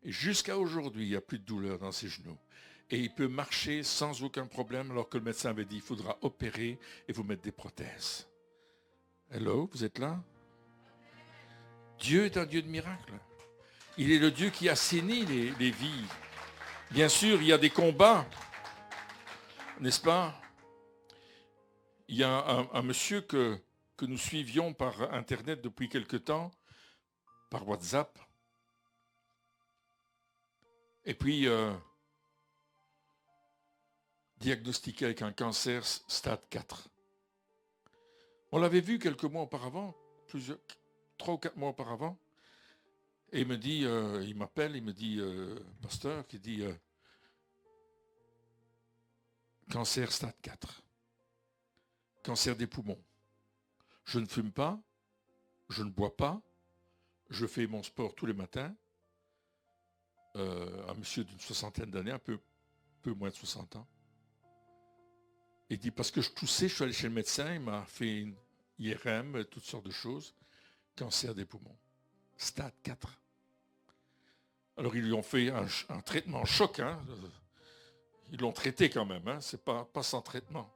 Et jusqu'à aujourd'hui, il n'y a plus de douleur dans ses genoux. Et il peut marcher sans aucun problème alors que le médecin avait dit il faudra opérer et vous mettre des prothèses. Hello, vous êtes là? Dieu est un Dieu de miracles. Il est le Dieu qui assainit les vies. Bien sûr, il y a des combats, n'est-ce pas? Il y a un monsieur que nous suivions par Internet depuis quelque temps, par WhatsApp. Et puis, diagnostiqué avec un cancer stade 4. On l'avait vu quelques mois auparavant, 3 ou 4 mois auparavant. Et il me dit, il m'appelle, il me dit, pasteur, qui dit, cancer stade 4. Cancer des poumons. Je ne fume pas, je ne bois pas, je fais mon sport tous les matins. Un monsieur d'une 60aine d'années, un peu moins de 60 ans. Il dit, parce que je toussais, je suis allé chez le médecin, il m'a fait une IRM, toutes sortes de choses. Cancer des poumons. Stade 4. Alors ils lui ont fait un traitement choc. Hein. Ils l'ont traité quand même. Hein. C'est pas sans traitement.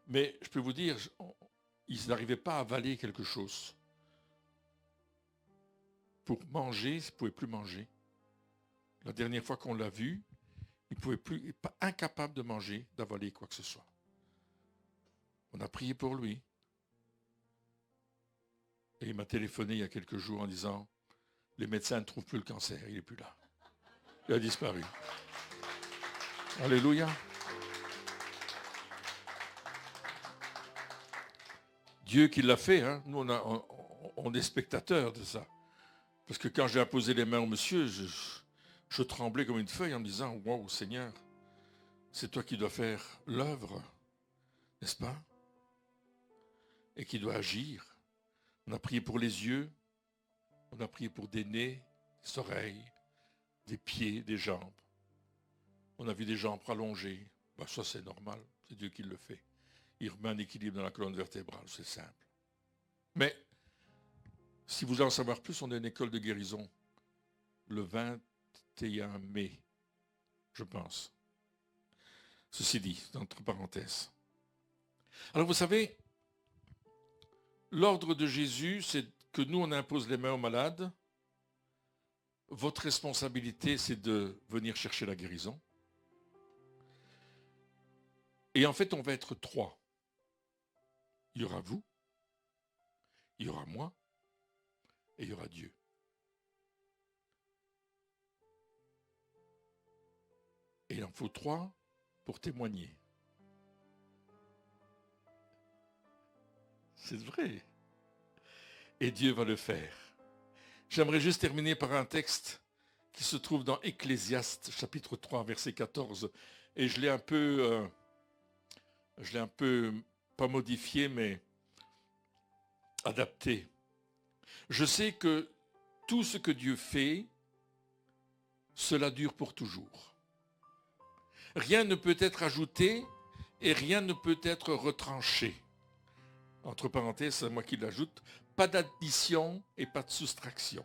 Mais je peux vous dire, ils n'arrivaient pas à avaler quelque chose. Pour manger, ils ne pouvaient plus manger. La dernière fois qu'on l'a vu, il pouvait plus, pas incapable de manger, d'avaler quoi que ce soit. On a prié pour lui. Et il m'a téléphoné il y a quelques jours en disant, les médecins ne trouvent plus le cancer, il n'est plus là. Il a disparu. Alléluia. Dieu qui l'a fait, hein. Nous on est spectateurs de ça. Parce que quand j'ai imposé les mains au monsieur, je tremblais comme une feuille en me disant, wow, Seigneur, c'est toi qui dois faire l'œuvre, n'est-ce pas? Et qui doit agir. On a prié pour les yeux, on a prié pour des nez, des oreilles, des pieds, des jambes. On a vu des jambes rallongées. Ben, ça c'est normal, c'est Dieu qui le fait. Il remet un équilibre dans la colonne vertébrale, c'est simple. Mais, si vous voulez en savoir plus, on a une école de guérison le 21 mai, je pense. Ceci dit, entre parenthèses. Alors vous savez, l'ordre de Jésus, c'est que nous, on impose les mains aux malades. Votre responsabilité, c'est de venir chercher la guérison. Et en fait, on va être 3. Il y aura vous, il y aura moi, et il y aura Dieu. Et il en faut 3 pour témoigner. C'est vrai. Et Dieu va le faire. J'aimerais juste terminer par un texte qui se trouve dans Ecclésiaste, chapitre 3, verset 14. Et je l'ai un peu, pas modifié, mais adapté. Je sais que tout ce que Dieu fait, cela dure pour toujours. Rien ne peut être ajouté et rien ne peut être retranché. Entre parenthèses, c'est moi qui l'ajoute, pas d'addition et pas de soustraction.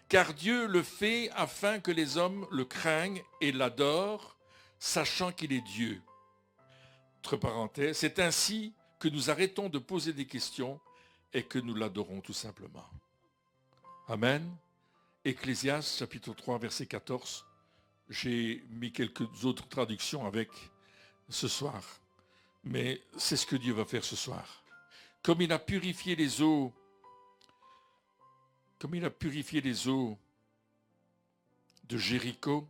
Car Dieu le fait afin que les hommes le craignent et l'adorent, sachant qu'il est Dieu. Entre parenthèses, c'est ainsi que nous arrêtons de poser des questions et que nous l'adorons tout simplement. Amen. Ecclésiaste, chapitre 3, verset 14. J'ai mis quelques autres traductions avec ce soir. Mais c'est ce que Dieu va faire ce soir. Comme il a purifié les eaux, de Jéricho,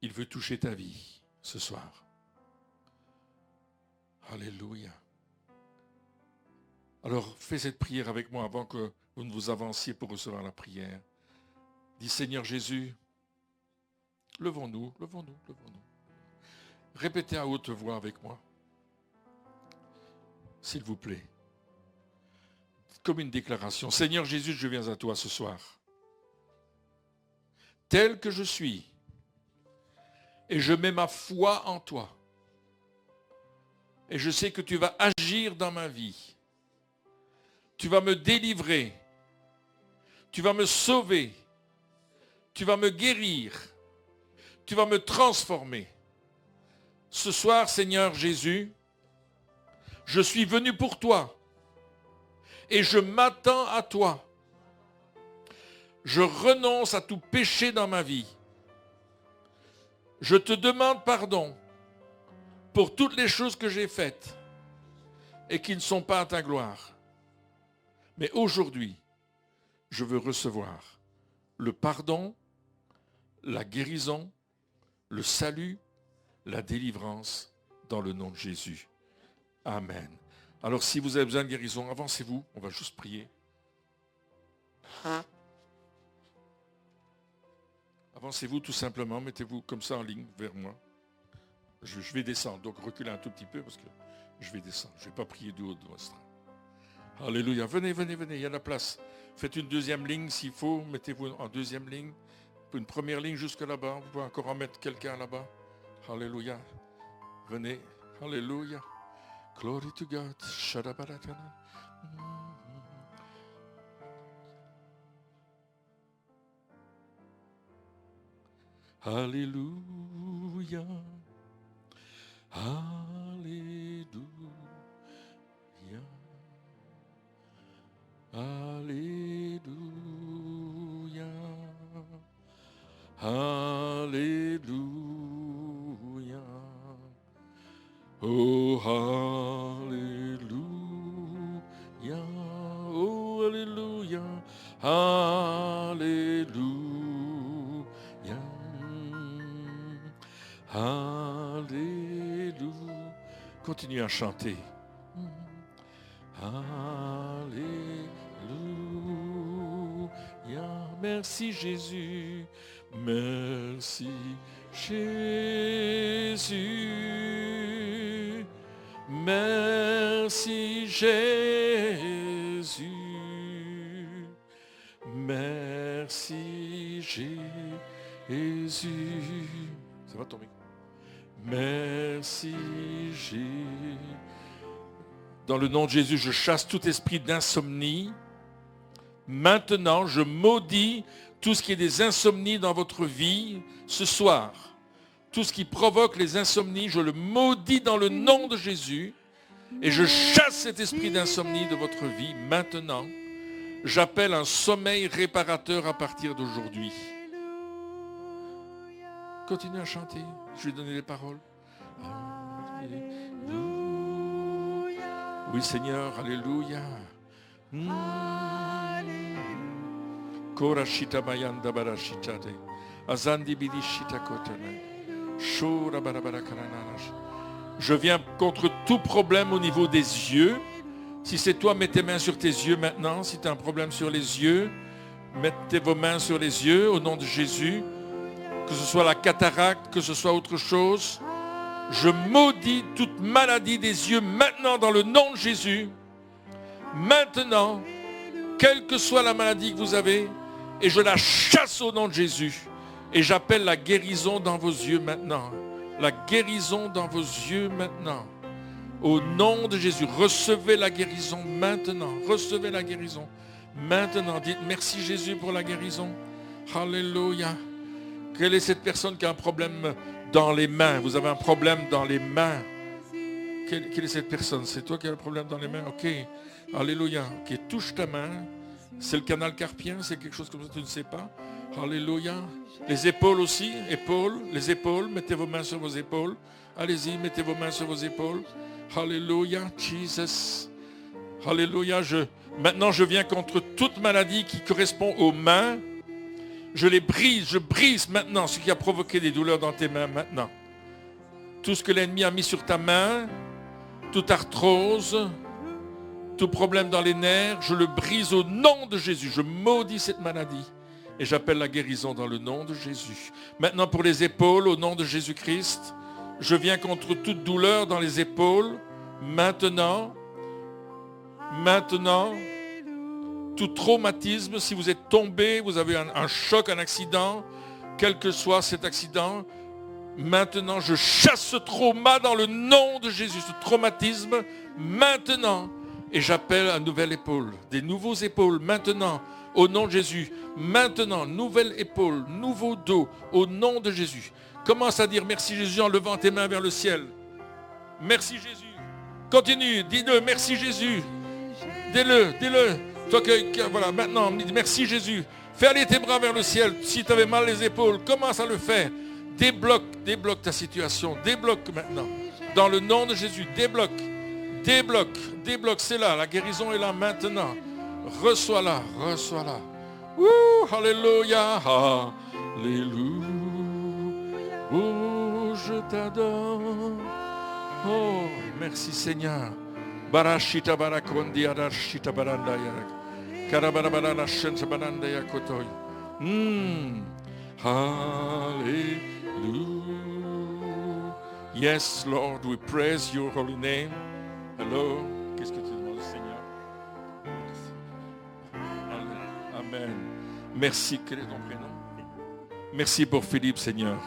il veut toucher ta vie ce soir. Alléluia. Alors, fais cette prière avec moi avant que vous ne vous avanciez pour recevoir la prière. Dis, Seigneur Jésus, levons-nous. Répétez à haute voix avec moi. S'il vous plaît. Comme une déclaration. Seigneur Jésus, je viens à toi ce soir. Tel que je suis. Et je mets ma foi en toi. Et je sais que tu vas agir dans ma vie. Tu vas me délivrer. Tu vas me sauver. Tu vas me guérir. Tu vas me transformer. Ce soir, Seigneur Jésus, je suis venu pour toi. Et je m'attends à toi. Je renonce à tout péché dans ma vie. Je te demande pardon pour toutes les choses que j'ai faites et qui ne sont pas à ta gloire. Mais aujourd'hui, je veux recevoir le pardon, la guérison, le salut, la délivrance dans le nom de Jésus. Amen. Alors si vous avez besoin de guérison, avancez-vous, on va juste prier. Avancez-vous tout simplement, mettez-vous comme ça en ligne vers moi. Je vais descendre, donc reculez un tout petit peu parce que je vais descendre. Je ne vais pas prier du haut de votre. Alléluia. Venez, venez, venez, il y a la place. Faites une deuxième ligne s'il faut, mettez-vous en deuxième ligne. Une première ligne jusque là-bas, vous pouvez encore en mettre quelqu'un là-bas. Alléluia. Venez, alléluia. Glory to God. Shadabaratana. Alléluia. Alléluia. Alléluia. Alléluia. Oh, alléluia. Oh, alléluia. Alléluia. Alléluia. Continuez à chanter. Alléluia. Merci Jésus. Merci Jésus. Merci Jésus. Merci Jésus. Ça va tomber. Merci Jésus. Dans le nom de Jésus, je chasse tout esprit d'insomnie. Maintenant, je maudis tout ce qui est des insomnies dans votre vie ce soir. Tout ce qui provoque les insomnies, je le maudis dans le nom de Jésus. Et je chasse cet esprit d'insomnie de votre vie. Maintenant, j'appelle un sommeil réparateur à partir d'aujourd'hui. Continuez à chanter. Je vais donner les paroles. Oui Seigneur, alléluia. Korashita mayanda barashitade. Azandi bidishita kotane. Shura barabara karanarash. Je viens contre tout problème au niveau des yeux. Si c'est toi, mets tes mains sur tes yeux maintenant. Si tu as un problème sur les yeux, mettez vos mains sur les yeux au nom de Jésus. Que ce soit la cataracte, que ce soit autre chose. Je maudis toute maladie des yeux maintenant dans le nom de Jésus. Maintenant, quelle que soit la maladie que vous avez, et je la chasse au nom de Jésus. Et j'appelle la guérison dans vos yeux maintenant. La guérison dans vos yeux maintenant. Au nom de Jésus, recevez la guérison maintenant. Recevez la guérison maintenant. Dites merci Jésus pour la guérison. Alléluia. Quelle est cette personne qui a un problème dans les mains? Vous avez un problème dans les mains. Quelle est cette personne? C'est toi qui as le problème dans les mains? Ok. Alléluia. Ok, touche ta main. C'est le canal carpien, c'est quelque chose comme ça, tu ne sais pas. Alléluia. Les épaules aussi, épaules, les épaules, mettez vos mains sur vos épaules. Allez-y, mettez vos mains sur vos épaules. Alléluia, Jesus. Alléluia. Maintenant, je viens contre toute maladie qui correspond aux mains. Je brise maintenant ce qui a provoqué des douleurs dans tes mains maintenant. Tout ce que l'ennemi a mis sur ta main, toute arthrose, tout problème dans les nerfs, je le brise au nom de Jésus. Je maudis cette maladie et j'appelle la guérison dans le nom de Jésus. Maintenant pour les épaules, au nom de Jésus-Christ, je viens contre toute douleur dans les épaules. Maintenant, tout traumatisme, si vous êtes tombé, vous avez un choc, un accident, quel que soit cet accident, maintenant je chasse ce trauma dans le nom de Jésus, ce traumatisme, maintenant. Et j'appelle une nouvelle épaule, des nouveaux épaules, maintenant, au nom de Jésus. Maintenant, nouvelle épaule, nouveau dos, au nom de Jésus. Commence à dire merci Jésus en levant tes mains vers le ciel. Merci Jésus. Continue, dis-le, merci Jésus. Dis-le. Toi voilà, maintenant, merci Jésus. Fais aller tes bras vers le ciel. Si tu avais mal les épaules, commence à le faire. Débloque ta situation. Débloque maintenant. Dans le nom de Jésus, débloque, débloque, débloque. C'est là, la guérison est là maintenant. Reçois-la, reçois-la. Alléluia, alléluia. Oh, je t'adore. Oh, merci Seigneur. Barashita barakondi arashita baranda yarak. Karabarabara la shensa baranda yakotoy. Hallelujah. Yes, Lord, we praise your holy name. Hello. Qu'est-ce que tu demandes, Seigneur? Amen. Merci. Quel est ton prénom? Merci pour Philippe, Seigneur.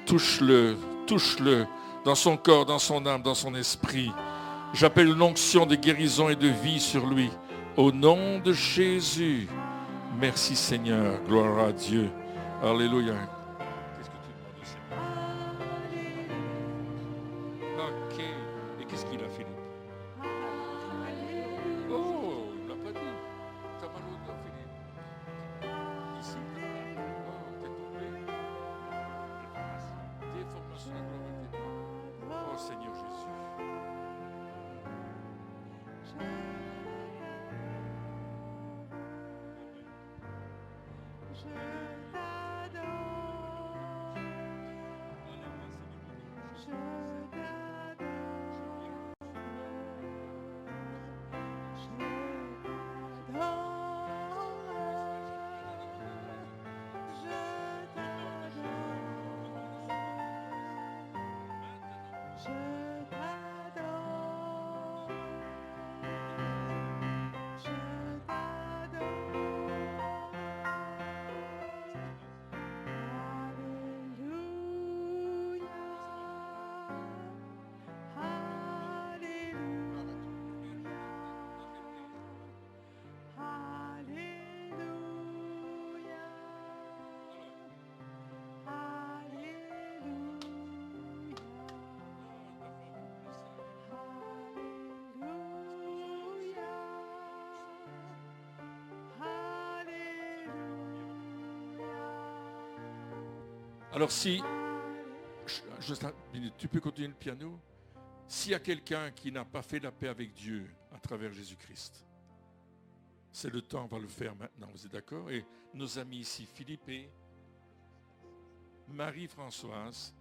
Touche-le, touche-le dans son corps, dans son âme, dans son esprit. J'appelle l'onction de guérison et de vie sur lui. Au nom de Jésus. Merci Seigneur. Gloire à Dieu. Alléluia. Qu'est-ce que tu demandes au Seigneur? Ok. Et qu'est-ce qu'il a, Philippe? Oh, il ne l'a pas dit. T'as mal au dos, Philippe? Ici. Oh, t'es tombé. Déformation de la gloire de Dieu. Oh Seigneur Jésus. Alors si, juste une minute, tu peux continuer le piano? S'il y a quelqu'un qui n'a pas fait la paix avec Dieu à travers Jésus-Christ, c'est le temps, on va le faire maintenant, vous êtes d'accord? Et nos amis ici, Philippe et Marie-Françoise,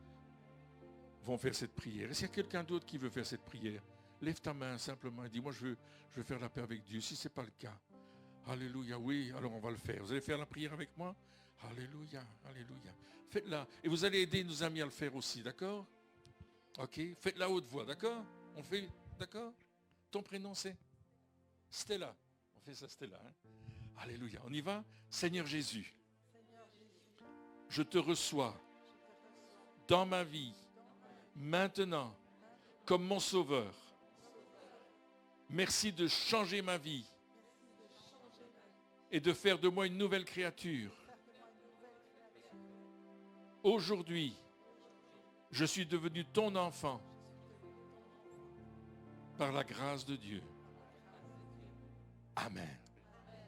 vont faire cette prière. Et s'il y a quelqu'un d'autre qui veut faire cette prière, lève ta main simplement et dis, moi je veux faire la paix avec Dieu. Si ce n'est pas le cas, alléluia, oui, alors on va le faire. Vous allez faire la prière avec moi? Alléluia, alléluia. Faites-la. Et vous allez aider nos amis à le faire aussi, d'accord? Ok, faites-la à haute voix, d'accord? On fait, d'accord? Ton prénom c'est Stella. On fait ça, Stella. Hein? Alléluia. On y va? Seigneur Jésus, je te reçois dans ma vie, maintenant, comme mon sauveur. Merci de changer ma vie et de faire de moi une nouvelle créature. Aujourd'hui, je suis devenu ton enfant par la grâce de Dieu. Amen.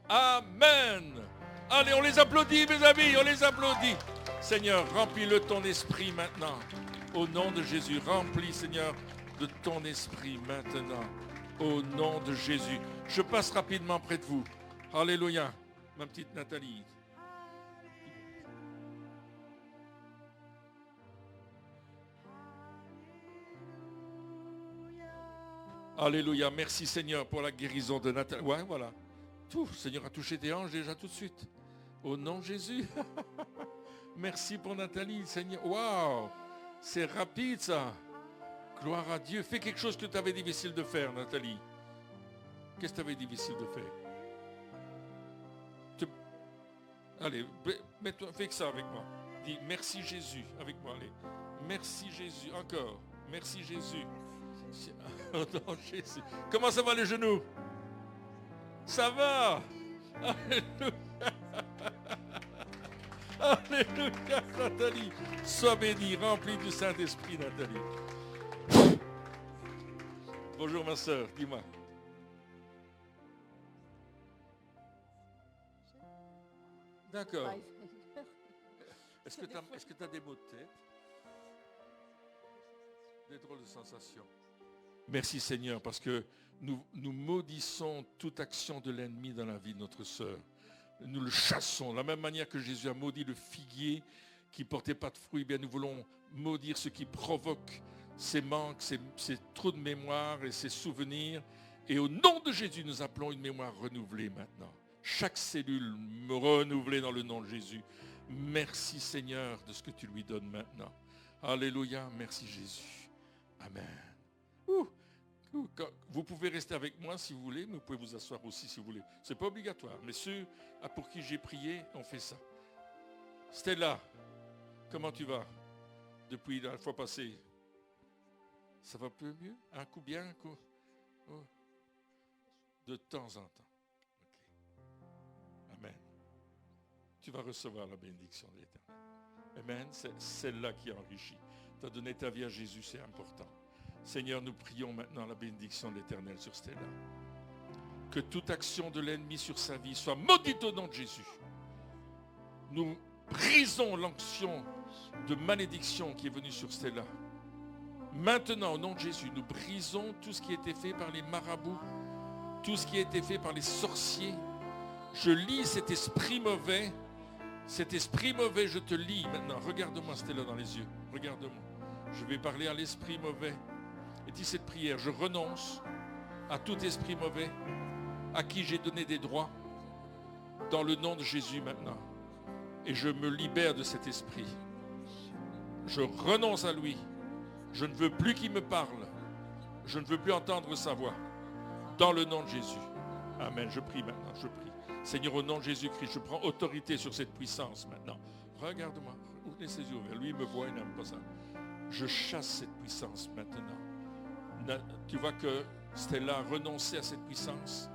Amen. Allez, on les applaudit, mes amis, on les applaudit. Seigneur, remplis-le de ton esprit maintenant. Au nom de Jésus, remplis, Seigneur, de ton esprit maintenant. Au nom de Jésus. Je passe rapidement près de vous. Alléluia. Ma petite Nathalie. Alléluia. Merci Seigneur pour la guérison de Nathalie. Ouais, voilà. Tout, Seigneur a touché tes hanches déjà tout de suite. Au nom de Jésus. Merci pour Nathalie, Seigneur. Waouh. C'est rapide ça. Gloire à Dieu. Fais quelque chose que tu avais difficile de faire, Nathalie. Qu'est-ce que tu avais difficile de faire? Allez, mets-toi, fais que ça avec moi. Dis merci Jésus avec moi. Allez. Merci Jésus. Encore. Merci Jésus. Oh non, Jésus. Comment ça va les genoux? Ça va. Alléluia. Alléluia, Nathalie. Sois bénie, remplie du Saint-Esprit, Nathalie. Bonjour ma soeur, dis-moi. D'accord. Est-ce que tu as des maux de tête? Des drôles de sensations. Merci Seigneur, parce que nous maudissons toute action de l'ennemi dans la vie de notre sœur. Nous le chassons. De la même manière que Jésus a maudit le figuier qui ne portait pas de fruits, bien nous voulons maudire ce qui provoque ces manques, ces trous de mémoire et ces souvenirs. Et au nom de Jésus, nous appelons une mémoire renouvelée maintenant. Chaque cellule renouvelée dans le nom de Jésus. Merci Seigneur de ce que tu lui donnes maintenant. Alléluia, merci Jésus. Amen. Vous pouvez rester avec moi si vous voulez, mais vous pouvez vous asseoir aussi si vous voulez. Ce n'est pas obligatoire, mais ceux pour qui j'ai prié, on fait ça. Stella, comment tu vas depuis la fois passée? Ça va un peu mieux? Un coup bien, un coup? Oh. De temps en temps. Okay. Amen. Tu vas recevoir la bénédiction de l'Éternel. Amen. C'est celle-là qui enrichit. Tu as donné ta vie à Jésus, c'est important. Seigneur, nous prions maintenant la bénédiction de l'Éternel sur Stella. Que toute action de l'ennemi sur sa vie soit maudite au nom de Jésus. Nous brisons l'onction de malédiction qui est venue sur Stella. Maintenant, au nom de Jésus, nous brisons tout ce qui a été fait par les marabouts, tout ce qui a été fait par les sorciers. Je lis cet esprit mauvais. Cet esprit mauvais, je te lis maintenant. Regarde-moi, Stella, dans les yeux. Regarde-moi. Je vais parler à l'esprit mauvais. Et dis cette prière. Je renonce à tout esprit mauvais à qui j'ai donné des droits dans le nom de Jésus maintenant. Et je me libère de cet esprit. Je renonce à lui. Je ne veux plus qu'il me parle. Je ne veux plus entendre sa voix. Dans le nom de Jésus. Amen. Je prie maintenant. Je prie. Seigneur, au nom de Jésus-Christ, je prends autorité sur cette puissance maintenant. Regarde-moi. Ouvrez ses yeux ouverts. Lui, il me voit, il n'aime pas ça. Je chasse cette puissance maintenant. Tu vois que Stella a renoncé à cette puissance.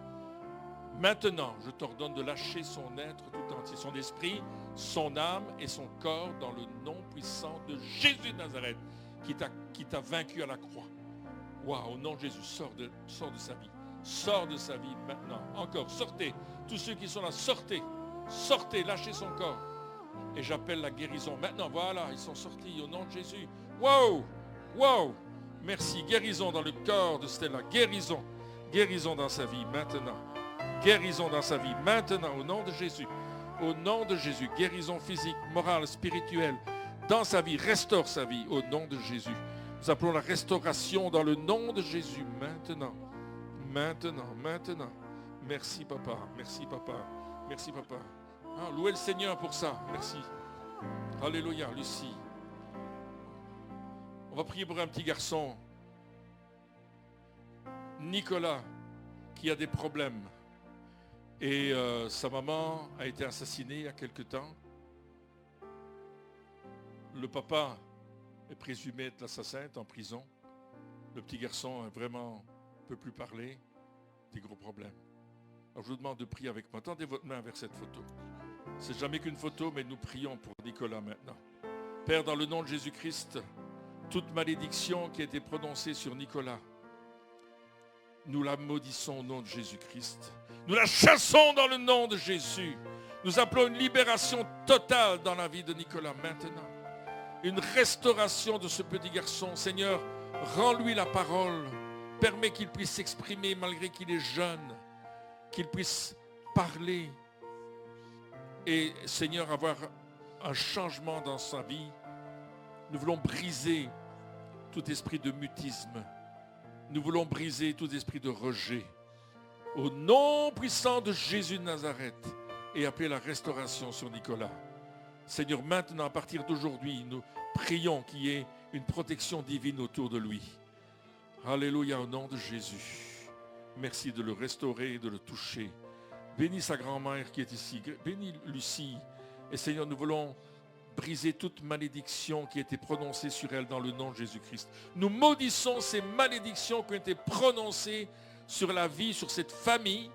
Maintenant, je t'ordonne de lâcher son être tout entier, son esprit, son âme et son corps dans le nom puissant de Jésus de Nazareth qui t'a vaincu à la croix. Waouh, au nom de Jésus, sors de sa vie. Sors de sa vie maintenant. Encore, sortez. Tous ceux qui sont là, sortez. Sortez, lâchez son corps. Et j'appelle la guérison. Maintenant, voilà, ils sont sortis au nom de Jésus. Wow, wow. Merci. Guérison dans le corps de Stella. Guérison. Guérison dans sa vie maintenant. Guérison dans sa vie maintenant au nom de Jésus. Au nom de Jésus. Guérison physique, morale, spirituelle. Dans sa vie. Restaure sa vie au nom de Jésus. Nous appelons la restauration dans le nom de Jésus maintenant. Maintenant, maintenant. Merci papa. Merci papa. Merci papa. Ah, louez le Seigneur pour ça. Merci. Alléluia. Lucie. On va prier pour un petit garçon, Nicolas, qui a des problèmes. Et sa maman a été assassinée il y a quelque temps. Le papa est présumé être l'assassin, est en prison. Le petit garçon vraiment ne peut plus parler, des gros problèmes. Alors je vous demande de prier avec moi. Tendez votre main vers cette photo. C'est jamais qu'une photo, mais nous prions pour Nicolas maintenant. Père, dans le nom de Jésus-Christ, toute malédiction qui a été prononcée sur Nicolas, nous la maudissons au nom de Jésus-Christ. Nous la chassons dans le nom de Jésus. Nous appelons une libération totale dans la vie de Nicolas maintenant. Une restauration de ce petit garçon. Seigneur, rends-lui la parole. Permets qu'il puisse s'exprimer malgré qu'il est jeune. Qu'il puisse parler. Et Seigneur, avoir un changement dans sa vie. Nous voulons briser tout esprit de mutisme. Nous voulons briser tout esprit de rejet. Au nom puissant de Jésus de Nazareth. Et appeler la restauration sur Nicolas. Seigneur, maintenant, à partir d'aujourd'hui, nous prions qu'il y ait une protection divine autour de lui. Alléluia, au nom de Jésus. Merci de le restaurer et de le toucher. Bénis sa grand-mère qui est ici. Bénis Lucie. Et Seigneur, nous voulons briser toute malédiction qui a été prononcée sur elle dans le nom de Jésus-Christ. Nous maudissons ces malédictions qui ont été prononcées sur la vie, sur cette famille.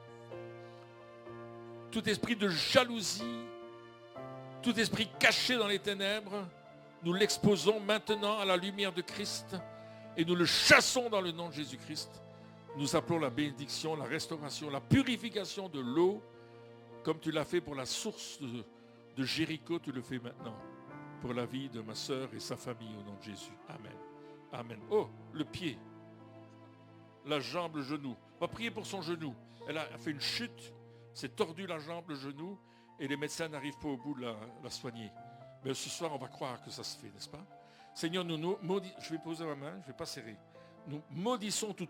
Tout esprit de jalousie, tout esprit caché dans les ténèbres, nous l'exposons maintenant à la lumière de Christ et nous le chassons dans le nom de Jésus-Christ. Nous appelons la bénédiction, la restauration, la purification de l'eau, comme tu l'as fait pour la source de Jéricho, tu le fais maintenant pour la vie de ma sœur et sa famille au nom de Jésus. Amen. Amen. Oh, le pied. La jambe, le genou. On va prier pour son genou. Elle a fait une chute, s'est tordu la jambe, le genou, et les médecins n'arrivent pas au bout de la soigner. Mais ce soir, on va croire que ça se fait, n'est-ce pas? Seigneur, nous maudissons, je vais poser ma main, je ne vais pas serrer. Nous maudissons tout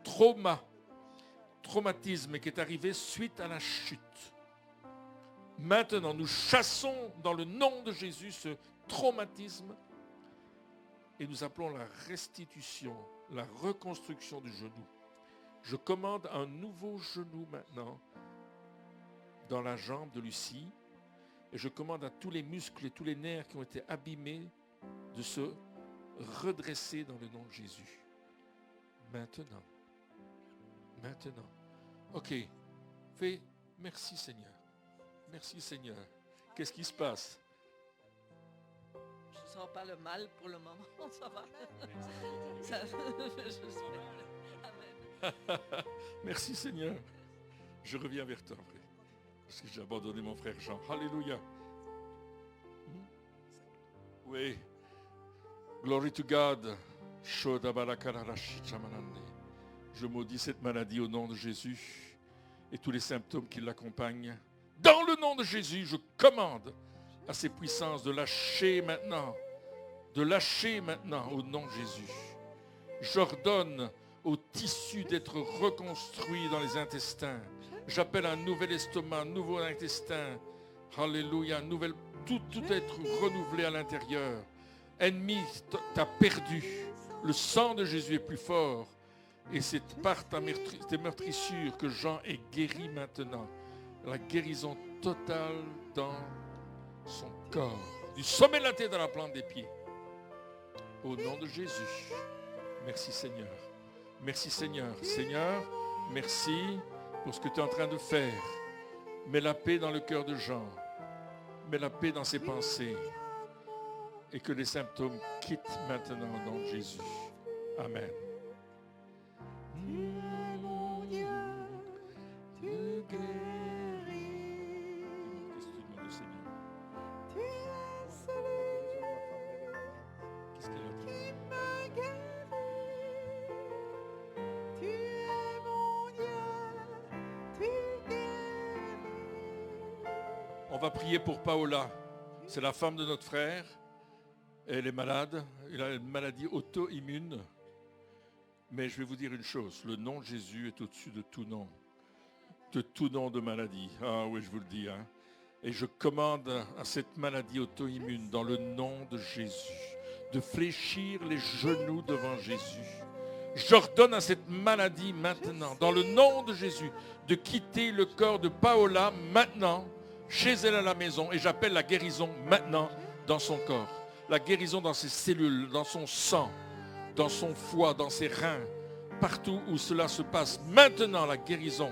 traumatisme qui est arrivé suite à la chute. Maintenant, nous chassons dans le nom de Jésus ce traumatisme et nous appelons la restitution, la reconstruction du genou. Je commande un nouveau genou maintenant dans la jambe de Lucie et je commande à tous les muscles et tous les nerfs qui ont été abîmés de se redresser dans le nom de Jésus. Maintenant. Ok. Fais merci Seigneur. Merci Seigneur. Qu'est-ce qui se passe? Je ne sens pas le mal pour le moment, ça va. Amen. Merci Seigneur. Je reviens vers toi après. Parce que j'ai abandonné mon frère Jean. Alléluia. Oui. Glory to God. Je maudis cette maladie au nom de Jésus et tous les symptômes qui l'accompagnent. Dans le nom de Jésus, je commande à ces puissances de lâcher maintenant au nom de Jésus. J'ordonne au tissu d'être reconstruit dans les intestins. J'appelle un nouvel estomac, un nouveau intestin. Alléluia, tout être renouvelé à l'intérieur. Ennemi, t'as perdu. Le sang de Jésus est plus fort. Et c'est par tes meurtrissures que Jean est guéri maintenant. La guérison totale dans son corps. Du sommet de la tête à la plante des pieds. Au nom de Jésus. Merci Seigneur. Merci Seigneur. Seigneur, merci pour ce que tu es en train de faire. Mets la paix dans le cœur de Jean. Mets la paix dans ses pensées. Et que les symptômes quittent maintenant au nom de Jésus. Amen. Mon Dieu, tu guéris. Qu'est-ce que tu demandes au Seigneur? Tu es celui Qu'est-ce qu'elle a dit? qui me guérit. Tu es mon Dieu, tu guéris. On va prier pour Paola. C'est la femme de notre frère. Elle est malade. Elle a une maladie auto-immune. Mais je vais vous dire une chose. Le nom de Jésus est au-dessus de tout nom. De tout nom de maladie. Ah oui, je vous le dis. Hein. Et je commande à cette maladie auto-immune, dans le nom de Jésus, de fléchir les genoux devant Jésus. J'ordonne à cette maladie maintenant, dans le nom de Jésus, de quitter le corps de Paola maintenant, chez elle à la maison. Et j'appelle la guérison maintenant dans son corps. La guérison dans ses cellules, dans son sang, dans son foie, dans ses reins, partout où cela se passe. Maintenant, la guérison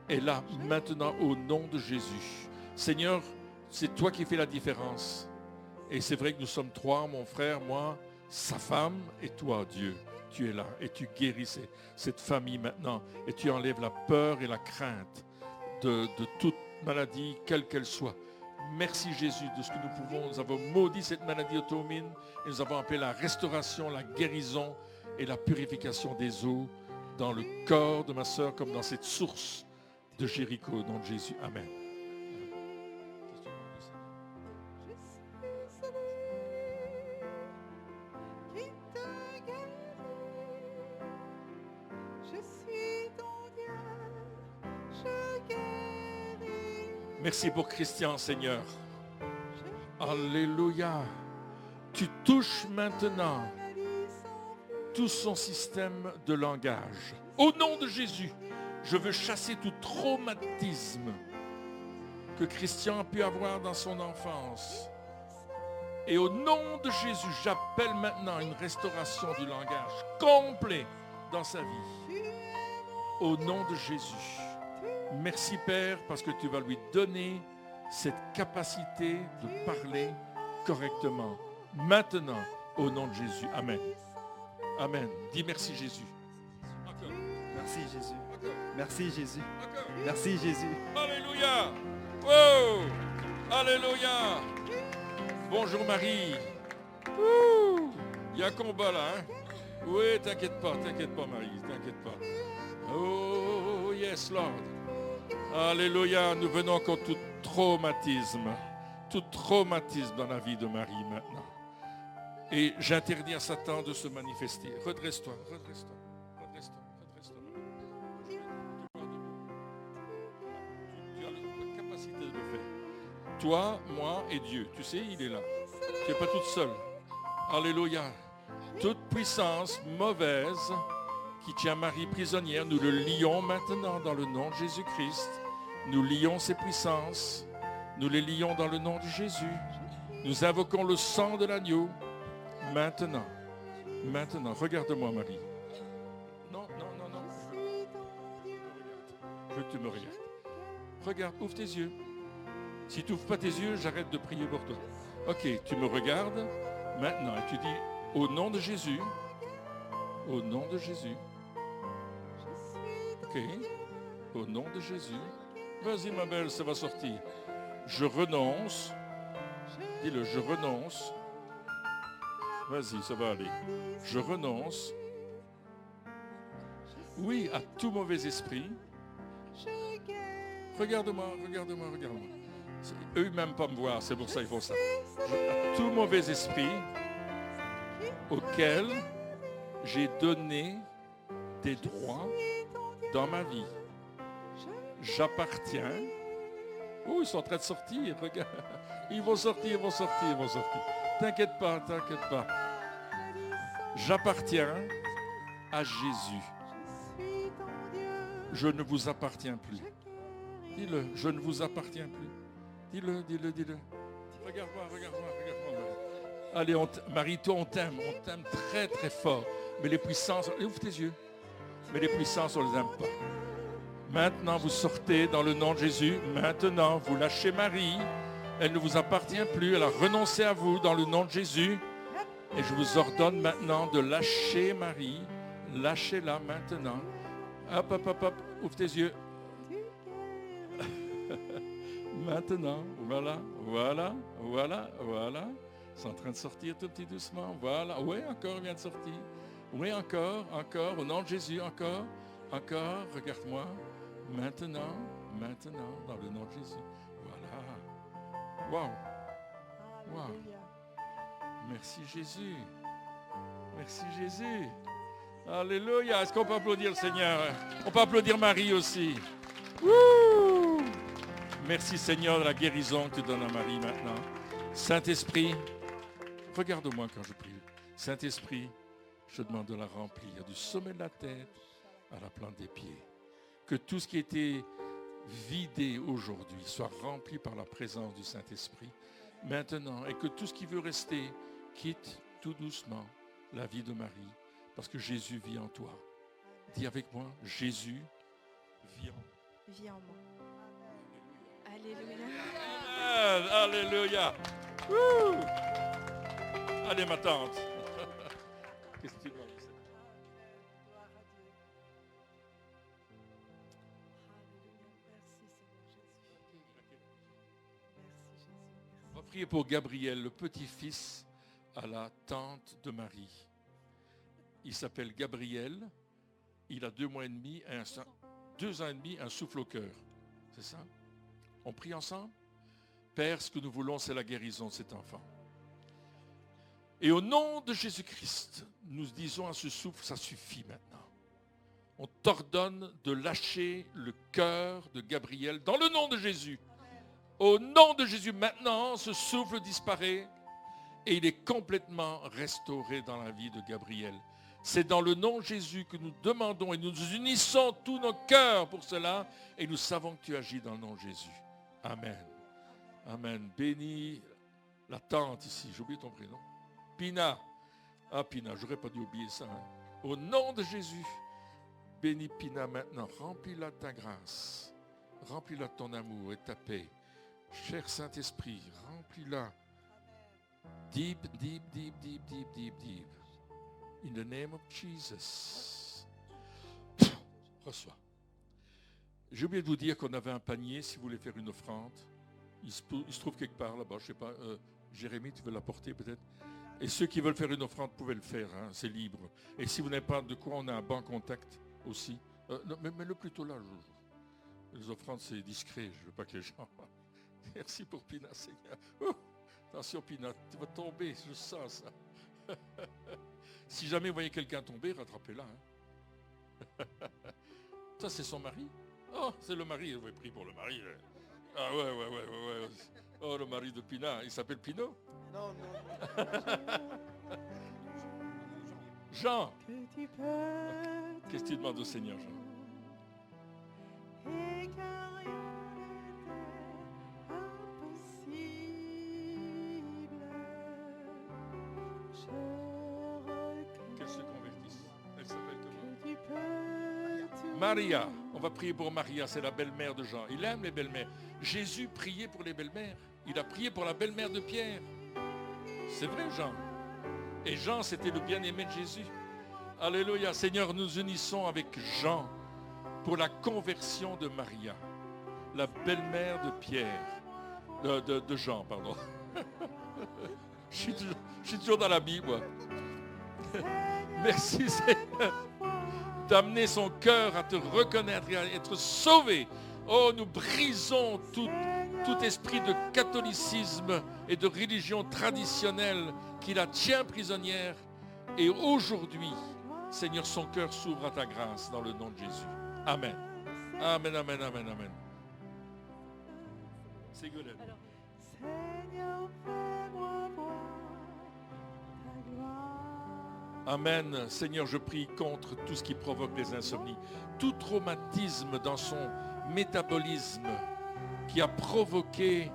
est là, maintenant, au nom de Jésus. Seigneur, c'est toi qui fais la différence. Et c'est vrai que nous sommes trois, mon frère, moi, sa femme et toi, Dieu. Tu es là et tu guéris cette famille maintenant. Et tu enlèves la peur et la crainte de toute maladie, quelle qu'elle soit. Merci Jésus de ce que nous pouvons. Nous avons maudit cette maladie auto-immune et nous avons appelé la restauration, la guérison et la purification des eaux dans le corps de ma sœur comme dans cette source de Jéricho au nom de Jésus. Amen. Je suis celui qui te guérit. Je suis ton Dieu, je guéris. Merci pour Christian, Seigneur. Alléluia. Tu touches maintenant tout son système de langage. Au nom de Jésus, je veux chasser tout traumatisme que Christian a pu avoir dans son enfance. Et au nom de Jésus, j'appelle maintenant une restauration du langage complet dans sa vie. Au nom de Jésus. Merci Père parce que tu vas lui donner cette capacité de parler correctement. Maintenant, au nom de Jésus. Amen. Amen. Dis merci Jésus. Encore. Merci Jésus. Encore. Merci Jésus. Encore. Merci Jésus. Alléluia. Oh. Alléluia. Bonjour Marie. Ouh. Il y a un combat là. Hein? Oui, t'inquiète pas, Marie, t'inquiète pas. Oh, yes, Lord. Alléluia, nous venons contre tout traumatisme dans la vie de Marie maintenant. Et j'interdis à Satan de se manifester. Redresse-toi. Tu as la capacité de le faire. Toi, moi et Dieu. Tu sais, il est là. Tu n'es pas toute seule. Alléluia. Toute puissance mauvaise qui tient Marie prisonnière, nous le lions maintenant dans le nom de Jésus-Christ. Nous lions ces puissances. Nous les lions dans le nom de Jésus. Nous invoquons le sang de l'agneau. Maintenant. Regarde-moi, Marie. Non. Je veux que tu me regardes. Regarde, ouvre tes yeux. Si tu n'ouvres pas tes yeux, j'arrête de prier pour toi. Ok, tu me regardes maintenant et tu dis, au nom de Jésus, au nom de Jésus. Ok, au nom de Jésus. Vas-y, ma belle, ça va sortir. Je renonce. Dis-le, je renonce. Vas-y, ça va aller. Je renonce. Oui, à tout mauvais esprit. Regarde-moi. Eux ne m'aiment pas me voir, c'est pour ça qu'ils font ça. À tout mauvais esprit auquel j'ai donné des droits dans ma vie. J'appartiens. Oh, ils sont en train de sortir, regarde. Ils vont sortir. T'inquiète pas. J'appartiens à Jésus. Je ne vous appartiens plus. Dis-le, je ne vous appartiens plus. Dis-le. Regarde-moi. Allez, Marie, toi, on t'aime très très fort. Mais les puissances, ouvre tes yeux. Mais les puissances, on ne les aime pas. Maintenant, vous sortez dans le nom de Jésus. Maintenant, vous lâchez Marie. Elle ne vous appartient plus. Elle a renoncé à vous dans le nom de Jésus. Et je vous ordonne maintenant de lâcher Marie. Lâchez-la maintenant. Hop. Ouvre tes yeux. Maintenant, voilà. C'est en train de sortir tout petit doucement. Voilà. Oui, encore, il vient de sortir. Oui, encore. Au nom de Jésus, encore. Regarde-moi. Maintenant, dans le nom de Jésus. Voilà. Wow. Merci Jésus. Alléluia. Est-ce qu'on peut applaudir le Seigneur? On peut applaudir Marie aussi. Wouh! Merci Seigneur de la guérison que tu donnes à Marie maintenant. Saint-Esprit, regarde-moi quand je prie. Saint-Esprit, je demande de la remplir du sommet de la tête à la plante des pieds. Que tout ce qui a été vidé aujourd'hui soit rempli par la présence du Saint-Esprit maintenant, et que tout ce qui veut rester quitte tout doucement la vie de Marie, parce que Jésus vit en toi. Dis avec moi, Jésus vit en moi. Alléluia. Alléluia. Wouh. Allez, ma tante. Qu'est-ce que tu dois dire? On va prier pour Gabriel, le petit-fils à la tante de Marie. Il s'appelle Gabriel. Il a 2 mois et demi, 2 ans et demi, un souffle au cœur. C'est ça? On prie ensemble? Père, ce que nous voulons, c'est la guérison de cet enfant. Et au nom de Jésus-Christ, nous disons à ce souffle, ça suffit maintenant. On t'ordonne de lâcher le cœur de Gabriel dans le nom de Jésus. Au nom de Jésus, maintenant, ce souffle disparaît et il est complètement restauré dans la vie de Gabriel. C'est dans le nom de Jésus que nous demandons et nous unissons tous nos cœurs pour cela et nous savons que tu agis dans le nom de Jésus. Amen. Amen. Bénis la tante ici. J'ai oublié ton prénom. Pina. Ah, Pina, j'aurais pas dû oublier ça. Hein. Au nom de Jésus, bénis Pina maintenant. Remplis-la de ta grâce. Remplis-la de ton amour et de ta paix. Cher Saint-Esprit, remplis-la. Deep. In the name of Jesus. Reçois. J'ai oublié de vous dire qu'on avait un panier si vous voulez faire une offrande. Il se trouve quelque part là-bas, je ne sais pas. Jérémie, tu veux l'apporter peut-être? Et ceux qui veulent faire une offrande pouvaient le faire, hein, c'est libre. Et si vous n'avez pas de quoi, on a un banc contact aussi. Non, mais le plutôt là. Les offrandes, c'est discret. Je ne veux pas que les gens... Merci pour Pina, Seigneur. Attention, Pina, tu vas tomber, je sens ça. Si jamais vous voyez quelqu'un tomber, rattrapez-la. Hein. Ça, c'est son mari. Oh, c'est le mari. Vous avez pris pour le mari. Là. Ah ouais. Oh, le mari de Pina. Il s'appelle Pino? Non. Jean. que tu peux Qu'est-ce que tu demandes au Seigneur, Jean? et que rien n'était impossible. Je reconnais Qu'elle se convertisse. Elle s'appelle comment? que tu peux tout Maria. On va prier pour Maria, c'est la belle-mère de Jean. Il aime les belles-mères. Jésus priait pour les belles-mères. Il a prié pour la belle-mère de Pierre. C'est vrai, Jean. Et Jean, c'était le bien-aimé de Jésus. Alléluia. Seigneur, nous unissons avec Jean pour la conversion de Maria, la belle-mère de Pierre, de Jean, pardon. Je suis toujours dans la Bible, moi. Merci, Seigneur, d'amener son cœur à te reconnaître et à être sauvé. Oh, nous brisons tout esprit de catholicisme et de religion traditionnelle qui la tient prisonnière. Et aujourd'hui, Seigneur, son cœur s'ouvre à ta grâce dans le nom de Jésus. Amen. Amen, amen, amen, amen. Ségolène. Seigneur, fais-moi voir ta gloire. Amen. Seigneur, je prie contre tout ce qui provoque des insomnies. Tout traumatisme dans son métabolisme qui a provoqué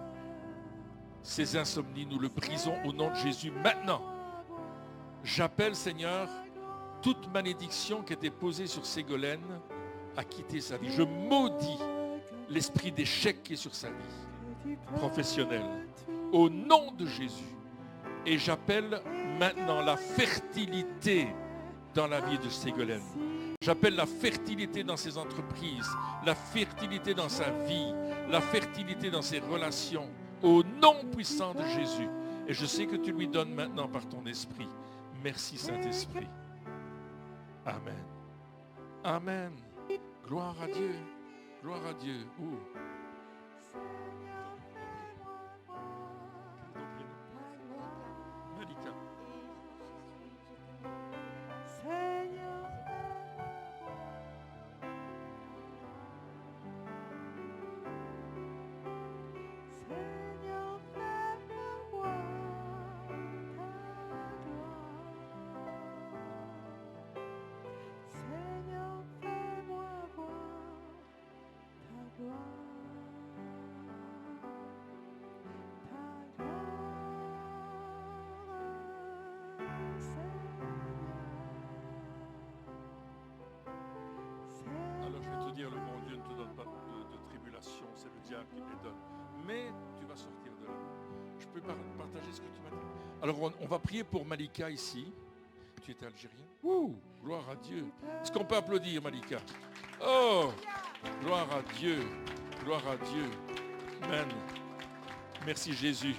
ces insomnies, nous le brisons au nom de Jésus maintenant. J'appelle, Seigneur, toute malédiction qui était posée sur Ségolène à quitter sa vie. Je maudis l'esprit d'échec qui est sur sa vie professionnelle au nom de Jésus. Et j'appelle maintenant la fertilité dans la vie de Ségolène. J'appelle la fertilité dans ses entreprises, la fertilité dans sa vie, la fertilité dans ses relations, au nom puissant de Jésus. Et je sais que tu lui donnes maintenant par ton esprit. Merci Saint-Esprit. Amen. Amen. Gloire à Dieu. Gloire à Dieu. Ouh. Malika. Seigneur, Seigneur, fais-moi voir ta gloire. Seigneur, fais-moi voir ta gloire. Ta gloire, Alors je vais te dire, le bon Dieu ne te donne pas de tribulation, c'est le diable qui les donne. Mais tu vas sortir de là. Je peux partager ce que tu m'as dit. Alors on va prier pour Malika ici. Tu étais algérienne? Ouh, gloire à Dieu. Est-ce qu'on peut applaudir Malika? Oh, gloire à Dieu. Gloire à Dieu. Amen. Merci Jésus.